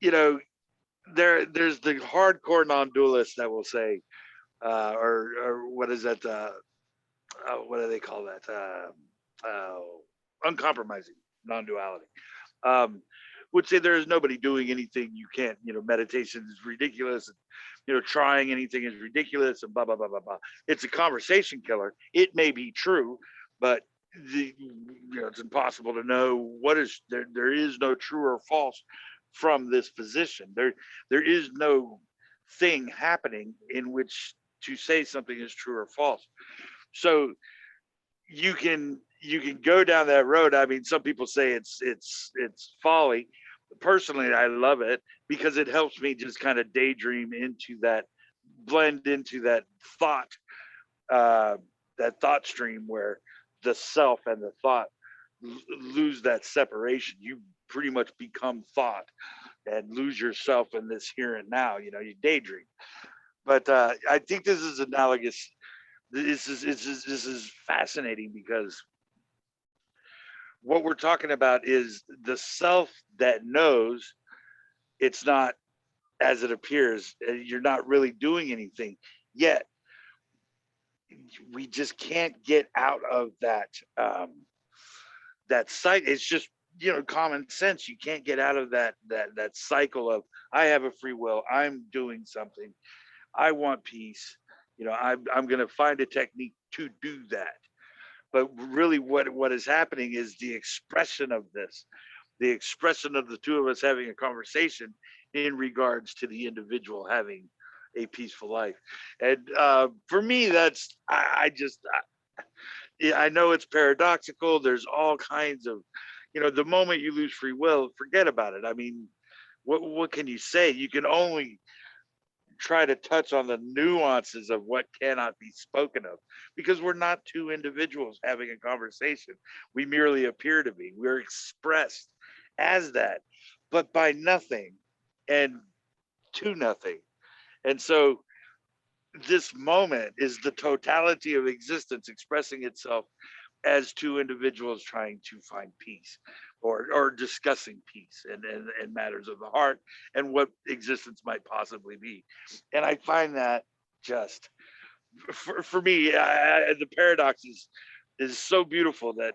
there's the hardcore non-dualists that will say, or what is that? What do they call that? Uncompromising non-duality. Would say there is nobody doing anything you can't. Meditation is ridiculous. Trying anything is ridiculous, and blah blah blah blah blah. It's a conversation killer. It may be true, but it's impossible to know what is there. There is no true or false from this position. There is no thing happening in which to say something is true or false. So you can go down that road. I mean, some people say it's folly. Personally, I love it because it helps me just kind of daydream into that, blend into that thought stream where the self and the thought lose that separation. You pretty much become thought and lose yourself in this here and now. You daydream. But I think this is analogous this is fascinating because what we're talking about is the self that knows it's not as it appears. You're not really doing anything yet. We just can't get out of that sight. It's just, common sense. You can't get out of that cycle of, I have a free will, I'm doing something, I want peace. I'm going to find a technique to do that. But really, what is happening is the expression of this, the expression of the two of us having a conversation in regards to the individual having a peaceful life. And for me, that's yeah, I know it's paradoxical. There's all kinds of, the moment you lose free will, forget about it. I mean, what can you say? You can only try to touch on the nuances of what cannot be spoken of, because we're not two individuals having a conversation. We merely appear to be. We're expressed as that, but by nothing and to nothing. And so this moment is the totality of existence expressing itself as two individuals trying to find peace, or discussing peace and matters of the heart and what existence might possibly be. And I find that just, for me, the paradox is so beautiful that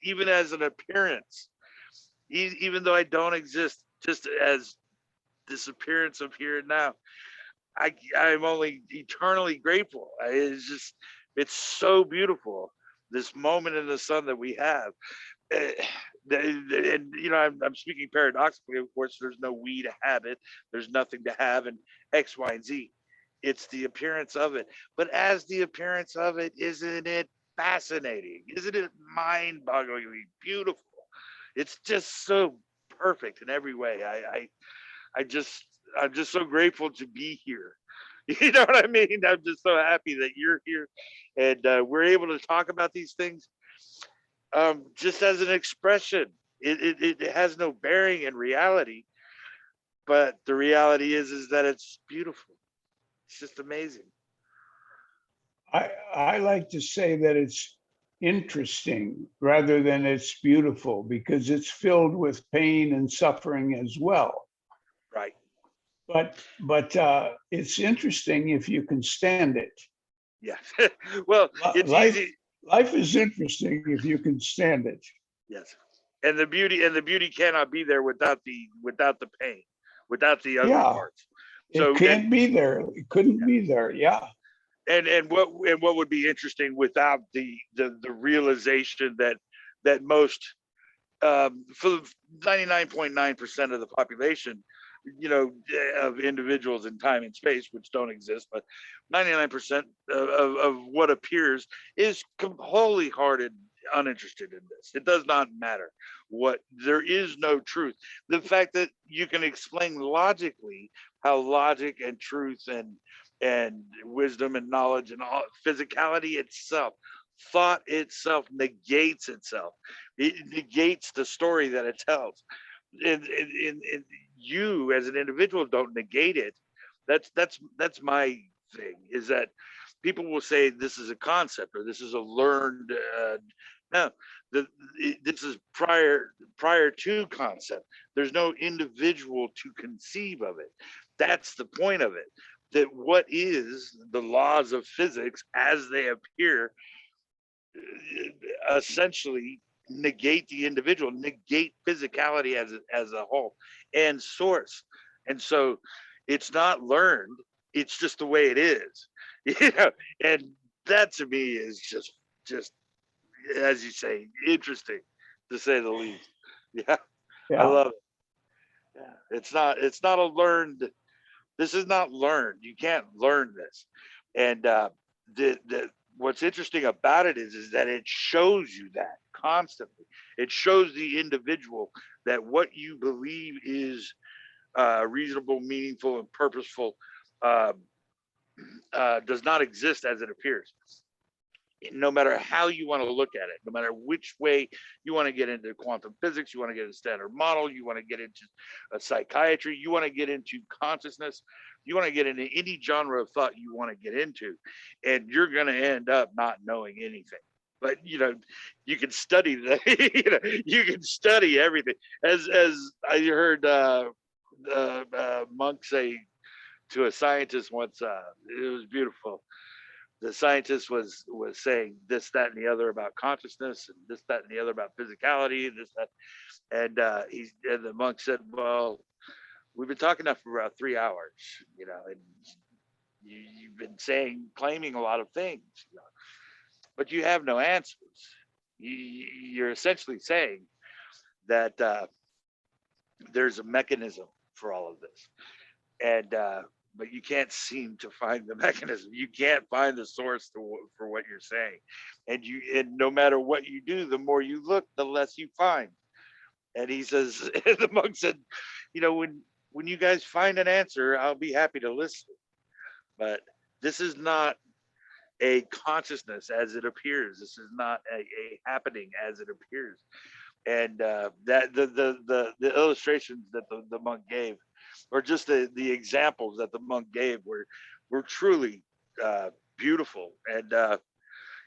even as an appearance, even though I don't exist, just as this appearance of here and now, I'm only eternally grateful. It's so beautiful, this moment in the sun that we have. Eh, and I'm speaking paradoxically. Of course, there's no we to have it. There's nothing to have, and X, Y, and Z. It's the appearance of it. But as the appearance of it, isn't it fascinating? Isn't it mind-bogglingly beautiful? It's just so perfect in every way. I just I'm just so grateful to be here. You know what I mean? I'm just so happy that you're here, and we're able to talk about these things, just as an expression. It has no bearing in reality, but the reality is that it's beautiful. It's just amazing. I like to say that it's interesting rather than it's beautiful, because it's filled with pain and suffering as well. Right. But it's interesting if you can stand it. Yeah. Well, it's Life easy. life is interesting if you can stand it. Yes. And the beauty cannot be there without the pain, without the ugly Yeah, parts. it So and can't be there. It couldn't be there. Yeah. and what would be interesting without the realization that most, for 99.9% of the population, of individuals in time and space, which don't exist, but 99% of what appears is wholehearted uninterested in this. It does not matter what, there is no truth. The fact that you can explain logically how logic and truth and wisdom and knowledge and all physicality itself, thought itself negates itself. It negates the story that it tells. And you as an individual don't negate it. That's my thing, is that people will say this is a concept or this is a learned, no, this is prior to concept. There's no individual to conceive of it. That's the point of it, that what is the laws of physics as they appear, essentially negate the individual, negate physicality as a whole and source. And so it's not learned, it's just the way it is. you know and that to me is just as you say, interesting, to say the least. Yeah, I Yeah. love it. Yeah, it's not a learned, this is not learned. You can't learn this. And the what's interesting about it is that it shows you that constantly. It shows the individual that what you believe is reasonable, meaningful, and purposeful, uh, does not exist as it appears. no matter how you want to look at it, no matter which way you want to get into quantum physics, you want to get a standard model, you want to get into a psychiatry, you want to get into consciousness, you want to get into any genre of thought you want to get into, and you're going to end up not knowing anything. But you can study the, you can study everything. As I heard Monk say to a scientist once, it was beautiful. The scientist was saying this, that, and the other about consciousness, and this, that, and the other about physicality, and this, that, and and the monk said, "Well, we've been talking now for about 3 hours, and you've been claiming a lot of things, but you have no answers. You're essentially saying that there's a mechanism for all of this, and but you can't seem to find the mechanism. You can't find the source for what you're saying, and no matter what you do, the more you look, the less you find." And he says, the monk said, when you guys find an answer, I'll be happy to listen, but this is not a consciousness as it appears. This is not a happening as it appears. And that the illustrations that the monk gave, or just the examples that the monk gave, were truly beautiful. And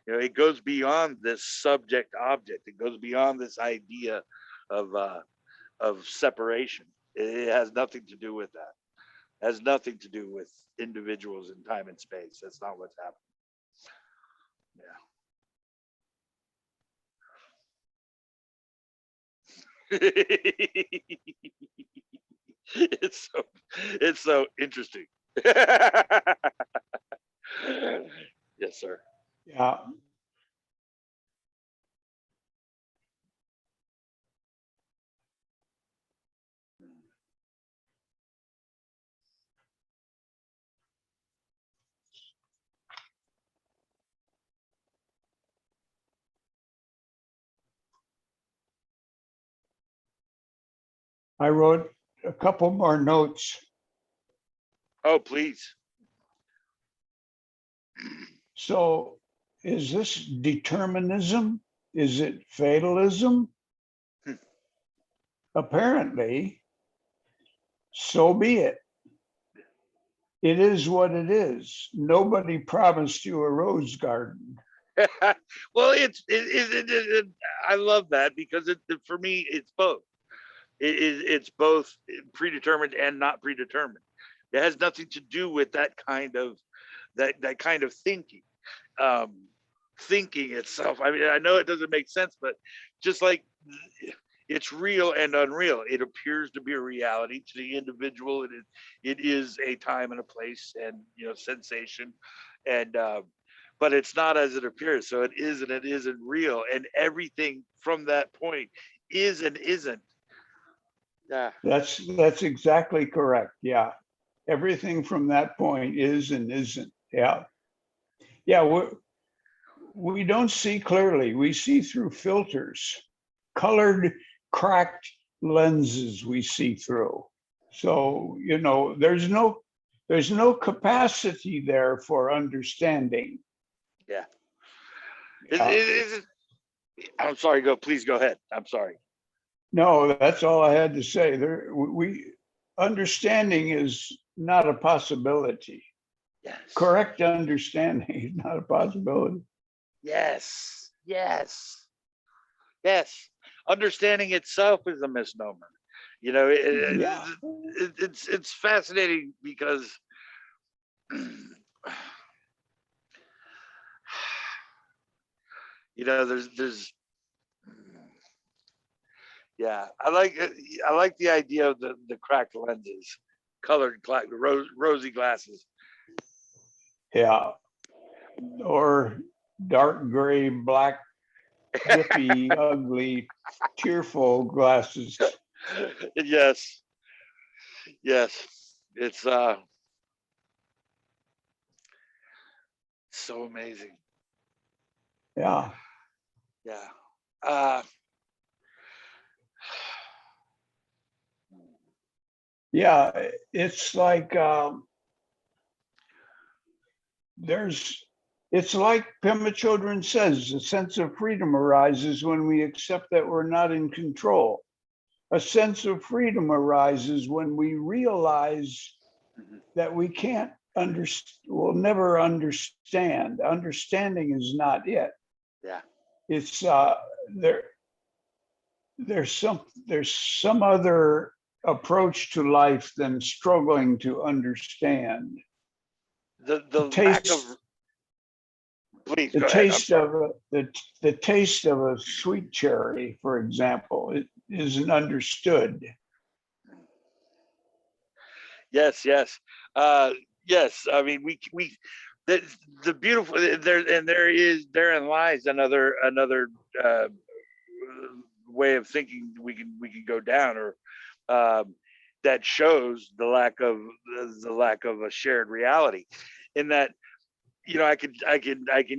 it goes beyond this subject object. It goes beyond this idea of separation. It has nothing to do with that. It has nothing to do with individuals in time and space. That's not what's happening. It's so interesting. Yes, sir. Yeah. I wrote a couple more notes. Oh, please. So is this determinism? Is it fatalism? Apparently, so be it. It is what it is. Nobody promised you a rose garden. Well, I love that, because for me, it's both. It's both predetermined and not predetermined. It has nothing to do with that kind of thinking. Thinking itself. I mean, I know it doesn't make sense, but just like it's real and unreal, it appears to be a reality to the individual. It is a time and a place, and sensation, and but it's not as it appears. So it is and it isn't real, and everything from that point is and isn't. Yeah. That's exactly correct. Yeah. Everything from that point is and isn't. Yeah. Yeah. We don't see clearly. We see through filters, colored, cracked lenses we see through. So, there's no capacity there for understanding. Yeah. Yeah. I'm sorry. Please go ahead. I'm sorry. No, that's all I had to say. Understanding is not a possibility. Yes. Correct understanding is not a possibility. Yes. Yes. Yes. Understanding itself is a misnomer. Yeah. It's fascinating because there's yeah, I like the idea of the cracked lenses, colored rosy glasses. Yeah. Or dark gray, black, hippie, ugly, tearful glasses. Yes. Yes. It's so amazing. Yeah. Yeah. Yeah, it's like there's It's like Pema Chodron says, a sense of freedom arises when we accept that we're not in control. A sense of freedom arises when we realize that we can't we'll never understand. Understanding is not it. Yeah. It's there's some other approach to life than struggling to understand. The The lack of, taste, please the go ahead. I'm taste sorry. of the taste of a sweet cherry, for example, it isn't understood. Yes, yes, yes. I mean, we the beautiful there, and therein lies another uh, way of thinking we can go down, or that shows the lack of a shared reality, in that, you know, I can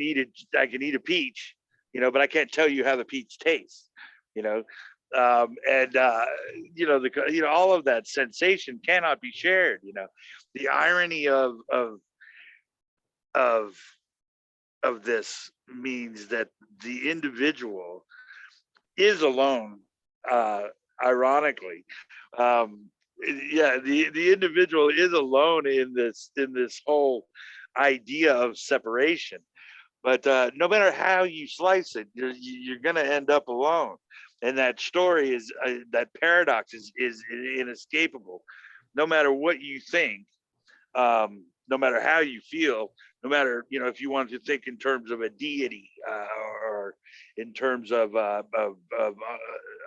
eat a peach, you know, but I can't tell you how the peach tastes, you know. And you know, all of that sensation cannot be shared, you know. The irony of of this means that the individual is alone, uh ironically. um yeah, the individual is alone in this whole idea of separation. But no matter how you slice it, you're going to end up alone. And that story is that paradox is inescapable. No matter what you think, no matter how you feel, no matter, you know, if you want to think in terms of a deity, or in terms of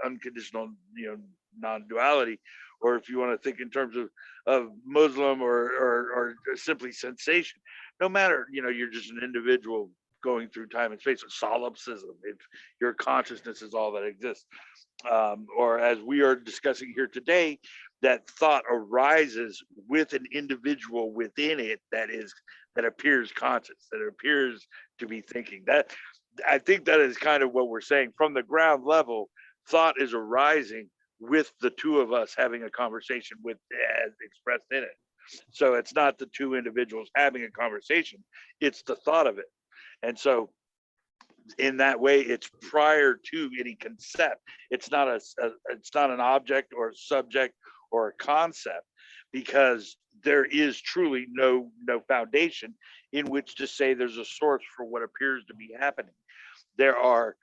unconditional, you know, non-duality, or if you want to think in terms of Muslim, or simply sensation, no matter, you know, you're just an individual going through time and space, or solipsism, if your consciousness is all that exists, or as we are discussing here today, that thought arises with an individual within it that appears conscious, that appears to be thinking. That, I think, that is kind of what we're saying from the ground level. Thought is arising with the two of us having a conversation, with, as expressed in it. So it's not the two individuals having a conversation, it's the thought of it. And so in that way, it's prior to any concept. It's not it's not an object or a subject or a concept, because there is truly no foundation in which to say there's a source for what appears to be happening. There are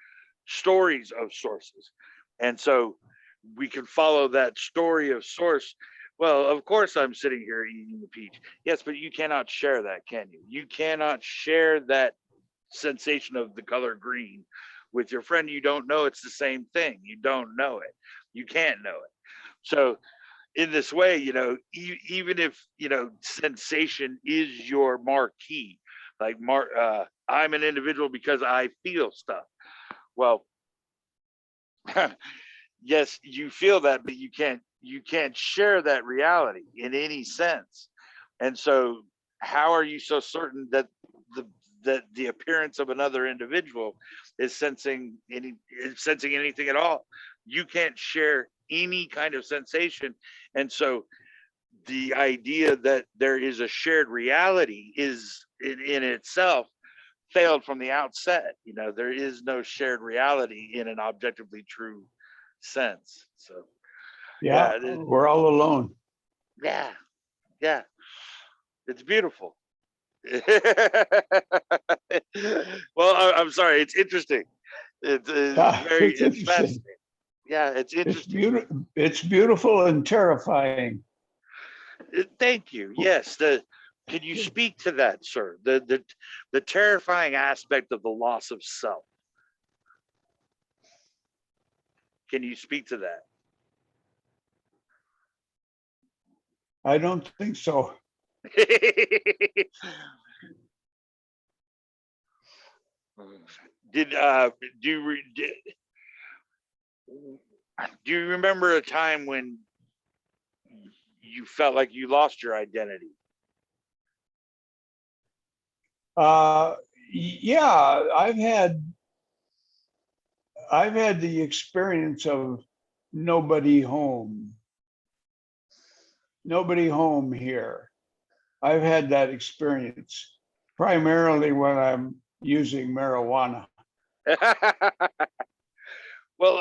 stories of sources, and so we can follow that story of source. Well, of course I'm sitting here eating the peach. Yes, but you cannot share that, can you? You cannot share that sensation of the color green with your friend. You don't know it's the same thing. You don't know it. You can't know it. So in this way, you know, even if, you know, sensation is your marquee, like I'm an individual because I feel stuff. Well, yes, you feel that, but you can't share that reality in any sense. And so how are you so certain that the the appearance of another individual is sensing anything at all? You can't share any kind of sensation. And so the idea that there is a shared reality is in itself failed from the outset. You know, there is no shared reality in an objectively true sense. So Yeah, yeah, we're all alone. yeah, yeah, it's beautiful. Well, I'm sorry, it's interesting. Yeah, it's It's interesting. fascinating. Yeah, it's It's interesting. beautiful. It's beautiful and terrifying. Thank you. Yes, can you speak to that, sir? The terrifying aspect of the loss of self. Can you speak to that? I don't think so. Did do you do you remember a time when you felt like you lost your identity? Yeah, I've had the experience of nobody home. Nobody home here. I've had that experience. primarily when I'm using marijuana. Well,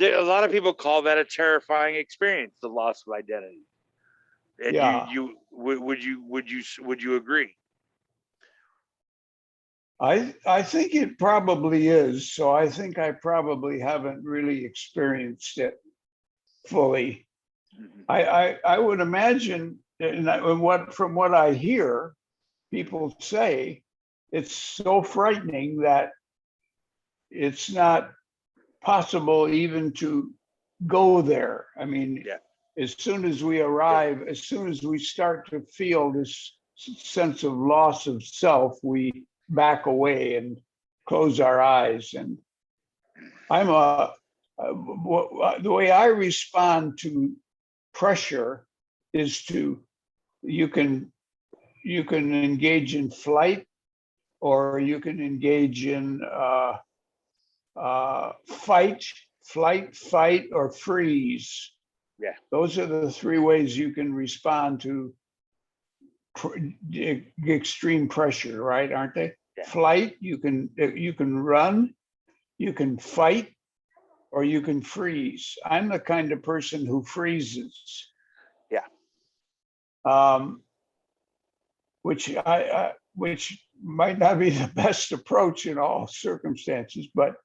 a lot of people call that a terrifying experience, the loss of identity. And Yeah, would you agree? I think it probably is. So I think I probably haven't really experienced it fully. Mhm. I would imagine, from what I hear people say, it's so frightening that it's not possible even to go there. I mean, Yeah. as soon as we arrive, as soon as we start to feel this sense of loss of self, we back away and close our eyes. And I'm the way I respond to pressure is to, you can engage in flight, or you can engage in fight, flight, fight, or freeze. Yeah. Those are the three ways you can respond to extreme pressure, right? Aren't they? Yeah. Flight, you can run, you can fight, or you can freeze. I'm the kind of person who freezes. Yeah. Which might not be the best approach in all circumstances, but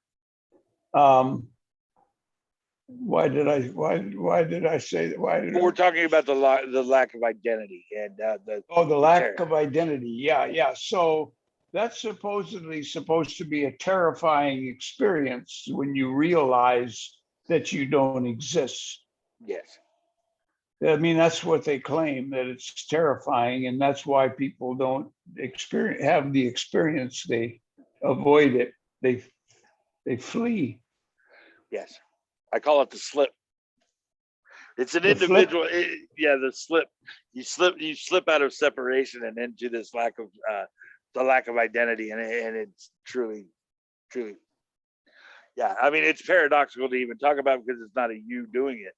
why did I say that? We're talking about the lack of identity and the lack of identity. Yeah. So that's supposedly supposed to be a terrifying experience when you realize that you don't exist. Yes. I mean, that's what they claim, that it's terrifying, and that's why people don't have the experience. They avoid it. They flee. Yes. I call it the slip. It's an The flip. individual. The slip. You slip out of separation and into this the lack of identity, and it's truly. Yeah, I mean, it's paradoxical to even talk about because it's not a you doing it.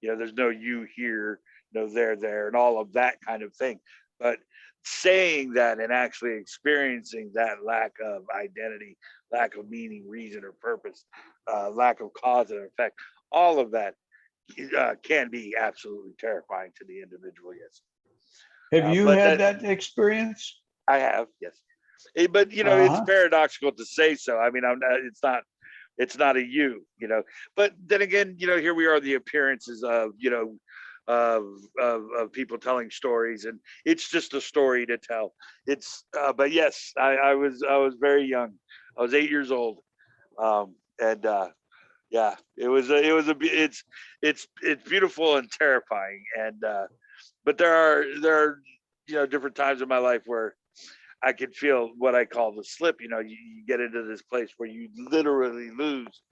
There's no you here, no there, and all of that kind of thing. But saying that and actually experiencing that lack of identity, lack of meaning, reason, or purpose, lack of cause and effect, all of that can be absolutely terrifying to the individual. Yes. Have you But had that that experience? I have, yes. But it's Uh-huh. paradoxical to say so. I mean, it's not a you. But then again, here we are, the appearances of of people telling stories, and it's just a story to tell. But yes, I was very young. I was 8 years old, and yeah, it's beautiful and terrifying, and but there are different times in my life where I could feel what I call the slip. You get into this place where you literally lose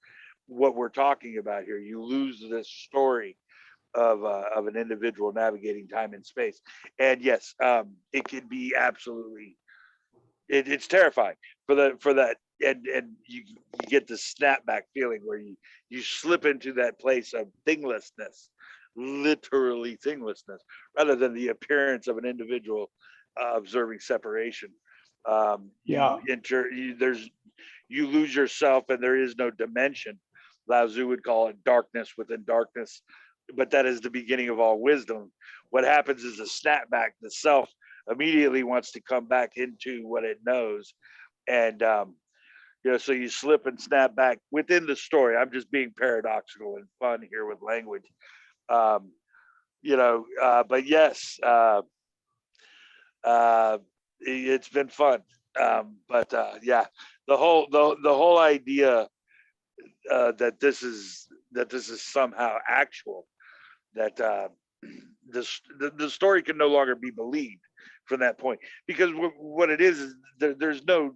what we're talking about here. You lose this story of an individual navigating time and space. And yes, it can be absolutely. It's terrifying for that, and you get the snapback feeling where you slip into that place of thinglessness, literally thinglessness, rather than the appearance of an individual observing separation. Yeah. You lose yourself, and there is no dimension. Lao Tzu would call it darkness within darkness, but that is the beginning of all wisdom. What happens is a snapback. The self immediately wants to come back into what it knows, and so you slip and snap back within the story. I'm just being paradoxical and fun here with language. um, but yes, it's been fun. But yeah, the whole idea that this is somehow actual, that the story can no longer be believed from that point, because what it is there's no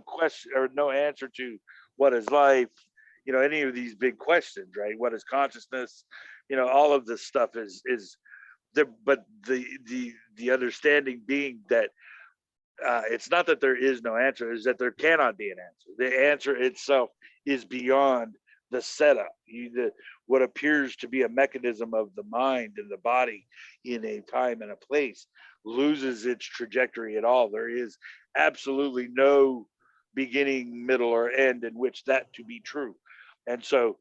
question or no answer to what is life, any of these big questions, right? What is consciousness? All of this stuff is there, but the understanding being that it's not that there is no answer, is that there cannot be an answer. The answer itself is beyond the setup. What appears to be a mechanism of the mind and the body in a time and a place loses its trajectory at all. There is absolutely no beginning, middle, or end in which that to be true. And so,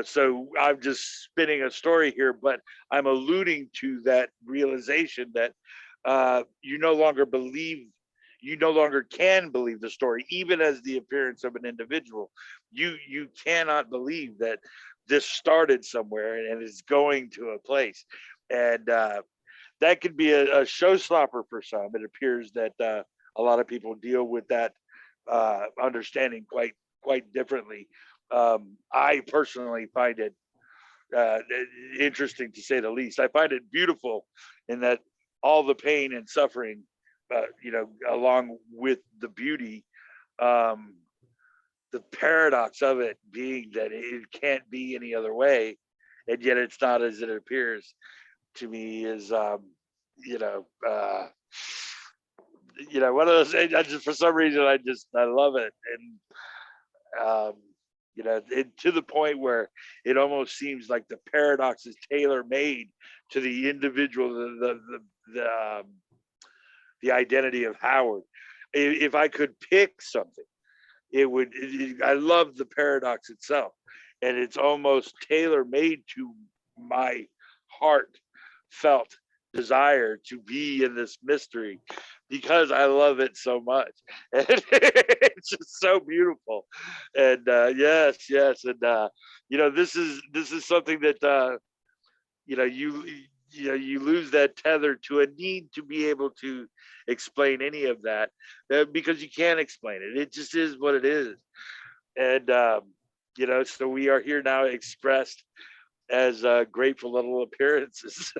so I'm just spinning a story here, but I'm alluding to that realization that you no longer can believe the story, even as the appearance of an individual. You cannot believe that this started somewhere and is going to a place. And that could be a showstopper for some. It appears that a lot of people deal with that understanding quite differently. I personally find it interesting, to say the least. I find it beautiful in that all the pain and suffering, along with the beauty, the paradox of it being that it can't be any other way, and yet it's not as it appears, to me is, one of those things. For some reason, I love it. And to the point where it almost seems like the paradox is tailor made to the individual, the identity of Howard. If I could pick something, I love the paradox itself, and it's almost tailor made to my heartfelt desire to be in this mystery, because I love it so much. And it's just so beautiful. And yes, and this is something that you lose that tether to a need to be able to explain any of that, because you can't explain it. It just is what it is. And so we are here now, expressed as grateful little appearances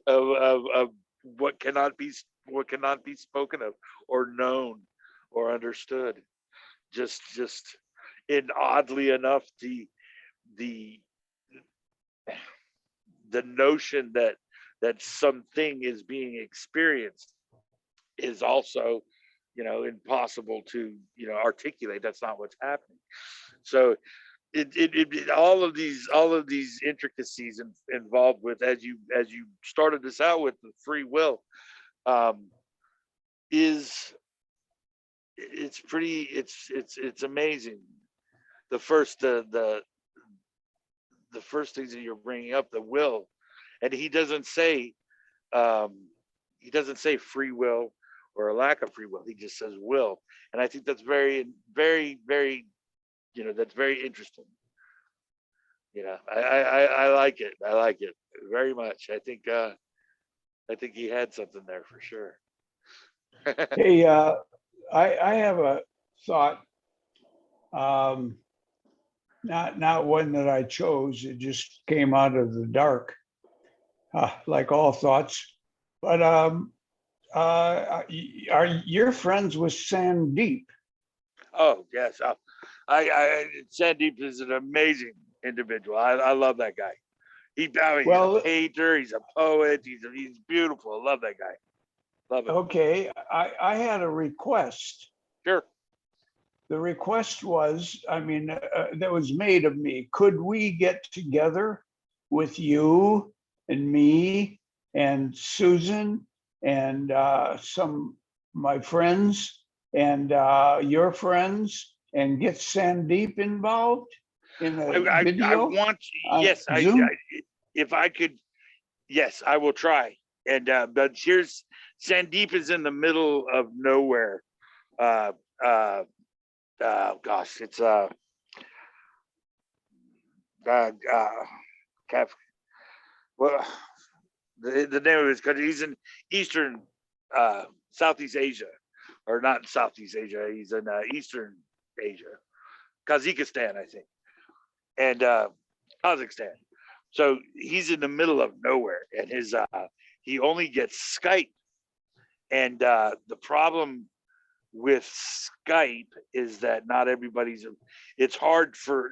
of what cannot be spoken of or known or understood. Just in, oddly enough, the notion that something is being experienced is also impossible to articulate. That's not what's happening. So all of these intricacies involved with, as you started this out with, the free will, it's amazing. The first things that you're bringing up, the will, and he doesn't say free will or a lack of free will. He just says will, and I think that's very, very, very, that's very interesting. I like it. I like it very much. I think he had something there for sure. Hey, I have a thought, not one that I chose. It just came out of the dark, like all thoughts. But are your friends with Sandeep? Oh yes, Sandeep is an amazing individual. I love that guy. He's a painter. He's a poet. He's beautiful. I love that guy. Love it. Okay, I had a request. Sure. The request was, that was made of me. Could we get together with you and me and Susan and some my friends and your friends, and get Sandeep involved in a video? If I could, yes, I will try. And but here's, Sandeep is in the middle of nowhere. Gosh, it's well, the name of his country. He's in Eastern Southeast Asia, or not Southeast Asia. He's in Eastern Asia, Kazakhstan, I think, and Kazakhstan. So he's in the middle of nowhere, and he only gets Skype. And the problem with Skype is that not everybody's. It's hard for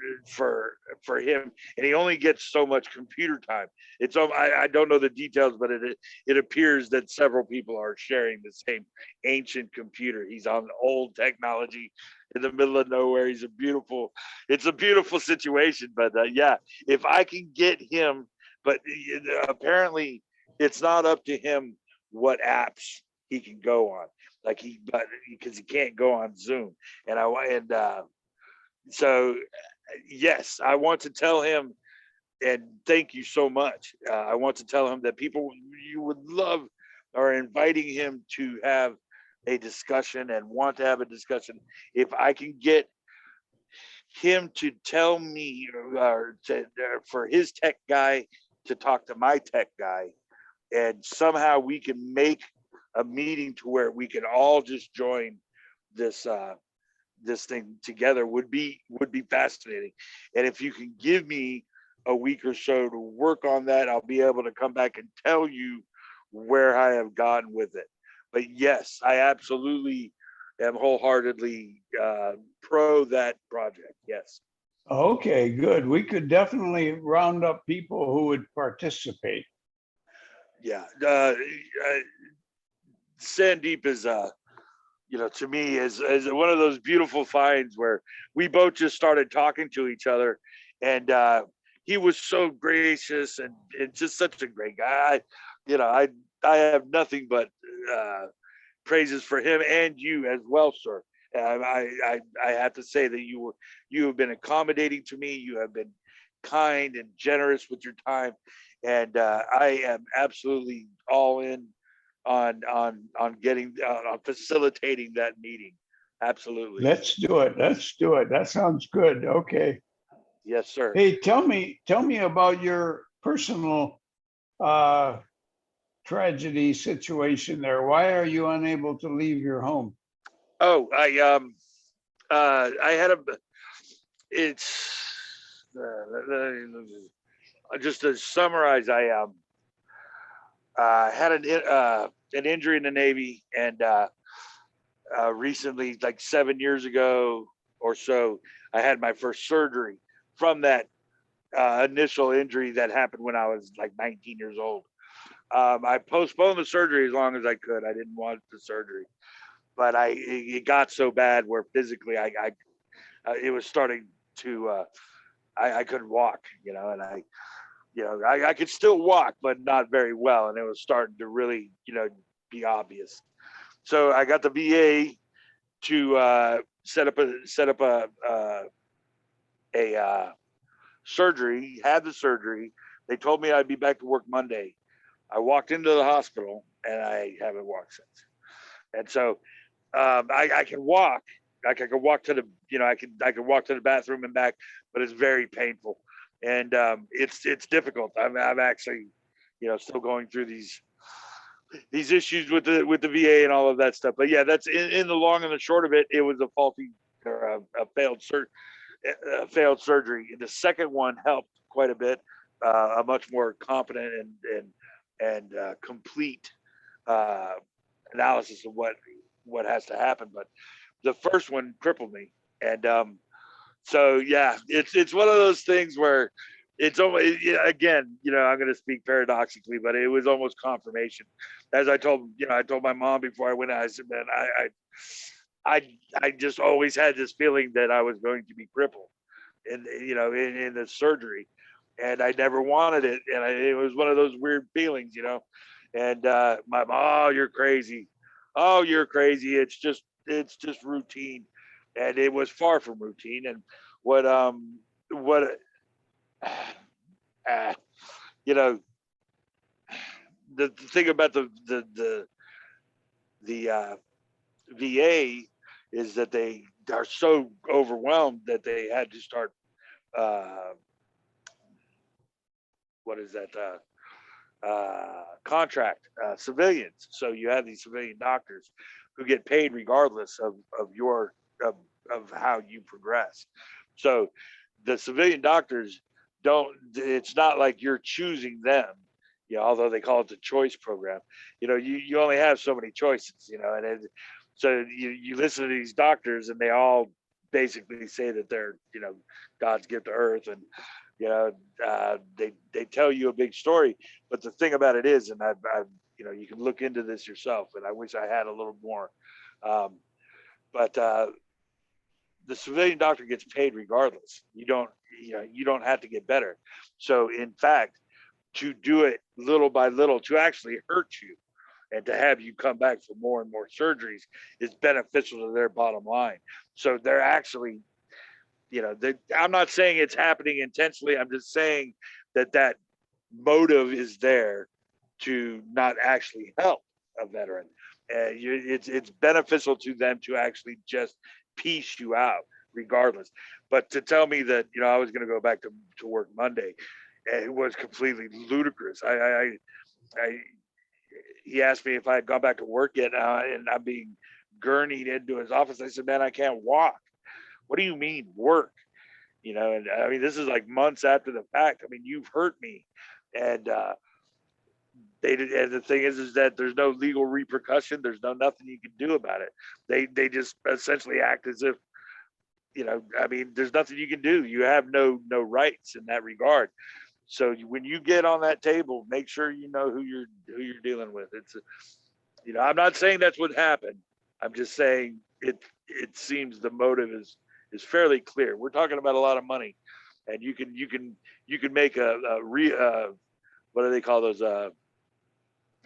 him, and he only gets so much computer time. I don't know the details, but it appears that several people are sharing the same ancient computer. He's on old technology in the middle of nowhere. It's a beautiful situation. But yeah, if I can get him, but apparently it's not up to him what apps he can go on, like but because he can't go on Zoom. And so yes, I want to tell him, and thank you so much. I want to tell him that people you would love are inviting him to have a discussion and want to have a discussion. If I can get him to tell me, for his tech guy to talk to my tech guy, and somehow we can make a meeting to where we can all just join this this thing together, would be fascinating. And if you can give me a week or so to work on that, I'll be able to come back and tell you where I have gone with it. But yes, I absolutely am wholeheartedly pro that project. Yes. Okay, good. We could definitely round up people who would participate. Yeah. Sandeep is to me is one of those beautiful finds where we both just started talking to each other, and he was so gracious and just such a great guy. I have nothing but praises for him and you as well, sir. I have to say that you have been accommodating to me. You have been kind and generous with your time, and I am absolutely all in on getting on facilitating that meeting. Absolutely. Let's do it. Let's do it. That sounds good. Okay. Yes, sir. Hey, tell me about your personal tragedy situation there. Why are you unable to leave your home? Oh, I had a it's just to summarize, I had an injury in the Navy, and recently, like 7 years ago or so, I had my first surgery from that initial injury that happened when I was like 19 years old. I postponed the surgery as long as I could. I didn't want the surgery, but it got so bad where physically it was starting to I couldn't walk, and I could still walk, but not very well, and it was starting to really be obvious. So I got the VA to set up a surgery. Had the surgery. They told me I'd be back to work Monday. I walked into the hospital and I haven't walked since. And so I can walk. I can walk to the I can walk to the bathroom and back, but it's very painful, and it's difficult. I'm actually still going through these issues with the VA and all of that stuff. But yeah, that's in the long and the short of it. It was a faulty or a failed surgery. The second one helped quite a bit, a much more competent and complete uh, analysis of what has to happen. But the first one crippled me, and so yeah, it's one of those things where it's almost, again, I'm going to speak paradoxically, but it was almost confirmation. As I told my mom before I went out, I said, man, I just always had this feeling that I was going to be crippled, in the surgery, and I never wanted it, and it was one of those weird feelings, and my mom, oh, you're crazy, oh, you're crazy, it's just routine, and it was far from routine. And what you know the thing about the VA is that they are so overwhelmed that they had to start what is that contract civilians. So you have these civilian doctors who get paid regardless of how you progress. So the civilian doctors don't. It's not like you're choosing them. Although they call it the choice program, you only have so many choices, and so you listen to these doctors and they all basically say that they're, God's gift to earth, and they tell you a big story. But the thing about it is, and I've you can look into this yourself, and I wish I had a little more, but the civilian doctor gets paid regardless. You don't have to get better. So in fact, to do it little by little, to actually hurt you and to have you come back for more and more surgeries is beneficial to their bottom line. So they're actually, I'm not saying it's happening intentionally. I'm just saying that motive is there to not actually help a veteran. It's beneficial to them to actually just piece you out regardless. But to tell me that, I was going to go back to work Monday, it was completely ludicrous. He asked me if I had gone back to work yet, and I'm being gurneyed into his office. I said, man, I can't walk. What do you mean work? And I mean, this is like months after the fact. I mean, you've hurt me. And and the thing is that there's no legal repercussion. There's nothing you can do about it. They just essentially act as if, I mean, there's nothing you can do. You have no rights in that regard. So when you get on that table, make sure you know who you're dealing with. It's, I'm not saying that's what happened. I'm just saying it seems the motive is fairly clear. We're talking about a lot of money, and you can make what do they call those? A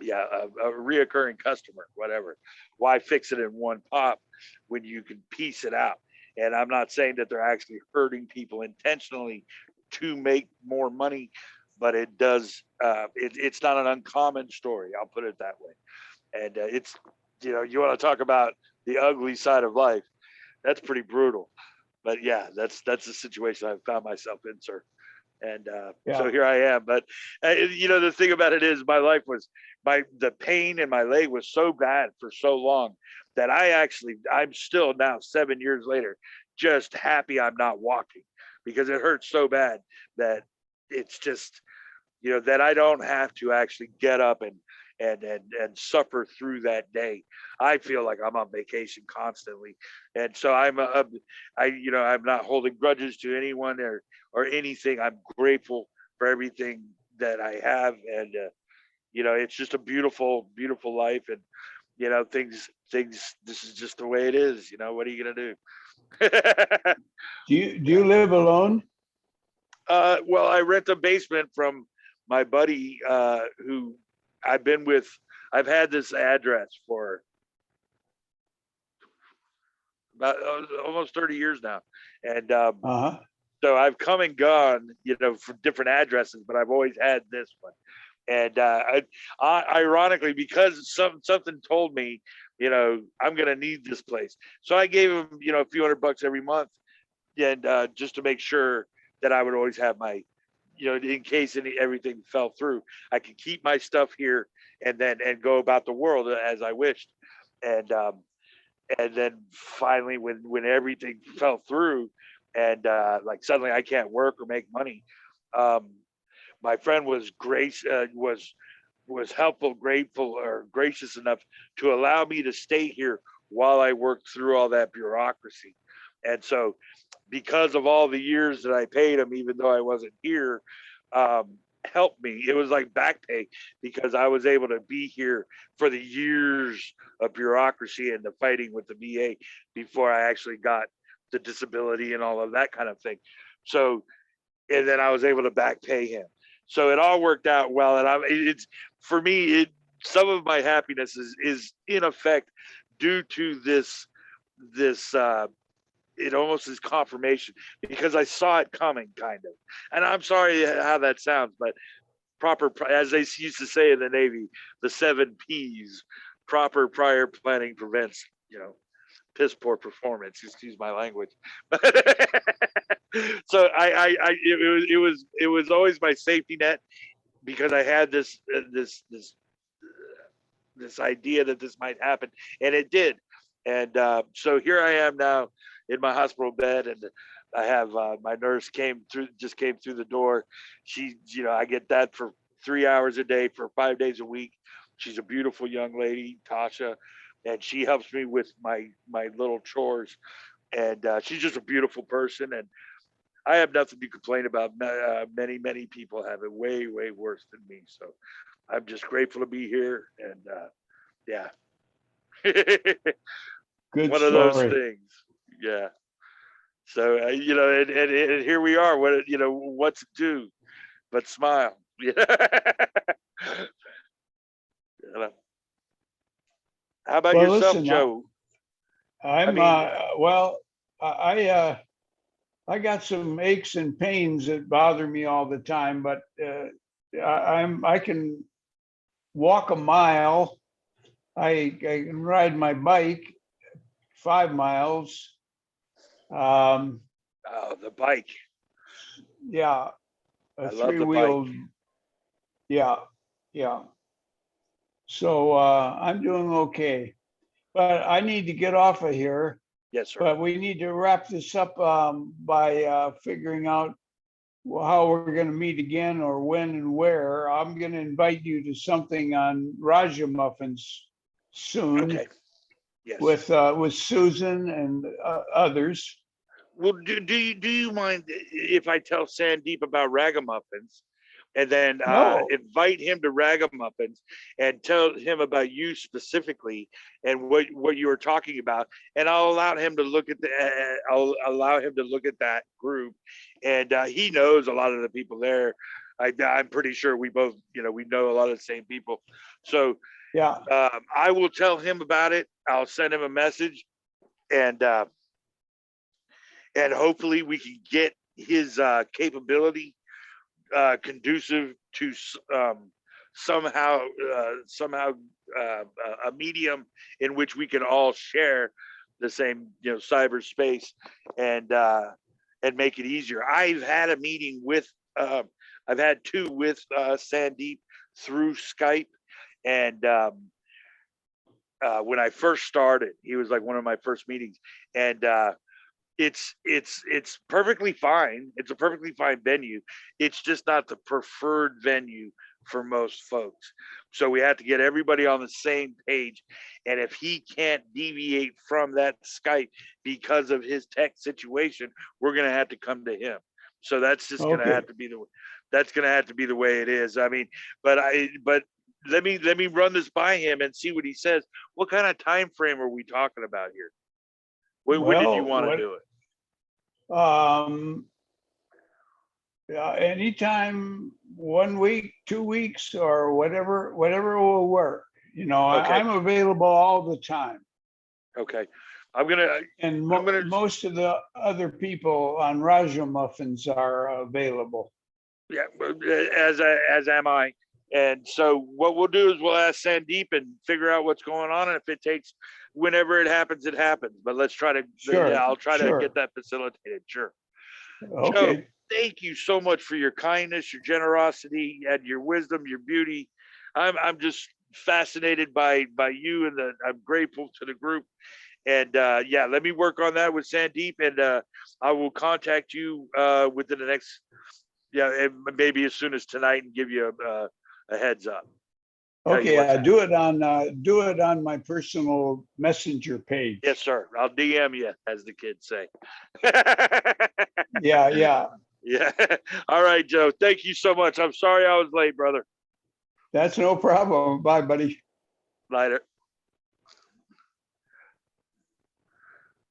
reoccurring customer, whatever. Why fix it in one pop when you can piece it out? And I'm not saying that they're actually hurting people intentionally to make more money, but it does. It's not an uncommon story. I'll put it that way. And it's, you want to talk about the ugly side of life. That's pretty brutal. But yeah, that's the situation I've found myself in, sir. And so here I am. But the thing about it is, my life was the pain in my leg was so bad for so long that I'm still now 7 years later, just happy I'm not walking, because it hurts so bad that it's just, that I don't have to actually get up and suffer through that day. I feel like I'm on vacation constantly. And so I'm not holding grudges to anyone or anything. I'm grateful for everything that I have. And, it's just a beautiful, beautiful life. And, things, this is just the way it is. What are you going to do? Do you live alone? Well, I rent a basement from my buddy who I've had this address for about almost 30 years now. And so I've come and gone, from different addresses, but I've always had this one. And ironically, because something told me, I'm going to need this place. So I gave him, a few $100 every month, and just to make sure that I would always have my, in case everything fell through, I could keep my stuff here and go about the world as I wished. And then finally, when everything fell through, and like suddenly I can't work or make money, my friend was helpful, grateful, or gracious enough to allow me to stay here while I worked through all that bureaucracy. And so, because of all the years that I paid him, even though I wasn't here, helped me. It was like back pay, because I was able to be here for the years of bureaucracy and the fighting with the VA before I actually got the disability and all of that kind of thing. So, and then I was able to back pay him. So it all worked out well. And it's, for me, some of my happiness is in effect due to this it almost is confirmation, because I saw it coming, kind of. And I'm sorry how that sounds, but as they used to say in the Navy, the 7 P's: proper prior planning prevents, piss poor performance. Excuse my language. So it was always my safety net, because I had this idea that this might happen, and it did. And so here I am now in my hospital bed, and I have my nurse just came through the door. She, I get that for 3 hours a day for 5 days a week. She's a beautiful young lady, Tasha, and she helps me with my little chores. And she's just a beautiful person, and I have nothing to complain about. Many people have it way worse than me. So I'm just grateful to be here, and yeah. Good One of those things. Yeah. So and here we are. What to do but smile? How about Well, yourself, listen, Joe? I'm mean, well, I got some aches and pains that bother me all the time, but I can walk a mile. I can ride my bike 5 miles. The bike. Yeah, a I love the bike. three-wheeled. Yeah, yeah. So I'm doing okay, but I need to get off of here. Yes, sir. But we need to wrap this up by figuring out how we're going to meet again, or when and where. I'm going to invite you to something on Raja Muffins soon Okay. Yes. with Susan and others. Well, do you mind if I tell Sandeep about Ragamuffins, and then No, invite him to Ragamuffins and tell him about you specifically and what you were talking about, and I'll allow him to look at that group, and he knows a lot of the people there. I'm pretty sure we both, we know a lot of the same people. So yeah, I will tell him about it. I'll send him a message, and hopefully we can get his capability conducive to somehow a medium in which we can all share the same cyberspace, and make it easier. I've had a meeting with I've had two with Sandeep through Skype, and when I first started, he was like one of my first meetings, and it's perfectly fine. It's a perfectly fine venue. It's just not the preferred venue for most folks. So we have to get everybody on the same page. And if he can't deviate from that Skype because of his tech situation, we're going to have to come to him. So that's just going to okay. have to be the way it is. I mean, but let me run this by him and see what he says. What kind of time frame are we talking about here? When did you Well, want to what do it? yeah, anytime, 1 week, 2 weeks, or whatever will work. Okay. I'm available all the time. Okay. I'm gonna And most of the other people on Raja Muffins are available. yeah, as am I. And so what we'll do is we'll ask Sandeep and figure out what's going on. And if it takes, whenever it happens, it happens. But let's try to Sure, I'll try to get sure. that facilitated. Sure. Joe, Okay. thank you so much for your kindness, your generosity, and your wisdom, your beauty. I'm just fascinated by you, and I'm grateful to the group. And yeah, let me work on that with Sandeep, and I will contact you within the next, maybe as soon as tonight, and give you a heads up. Okay, do it on my personal messenger page. Yes, sir. I'll DM you, as the kids say. Yeah, yeah. Yeah. All right, Joe. Thank you so much. I'm sorry I was late, brother. That's no problem. Bye, buddy. Later.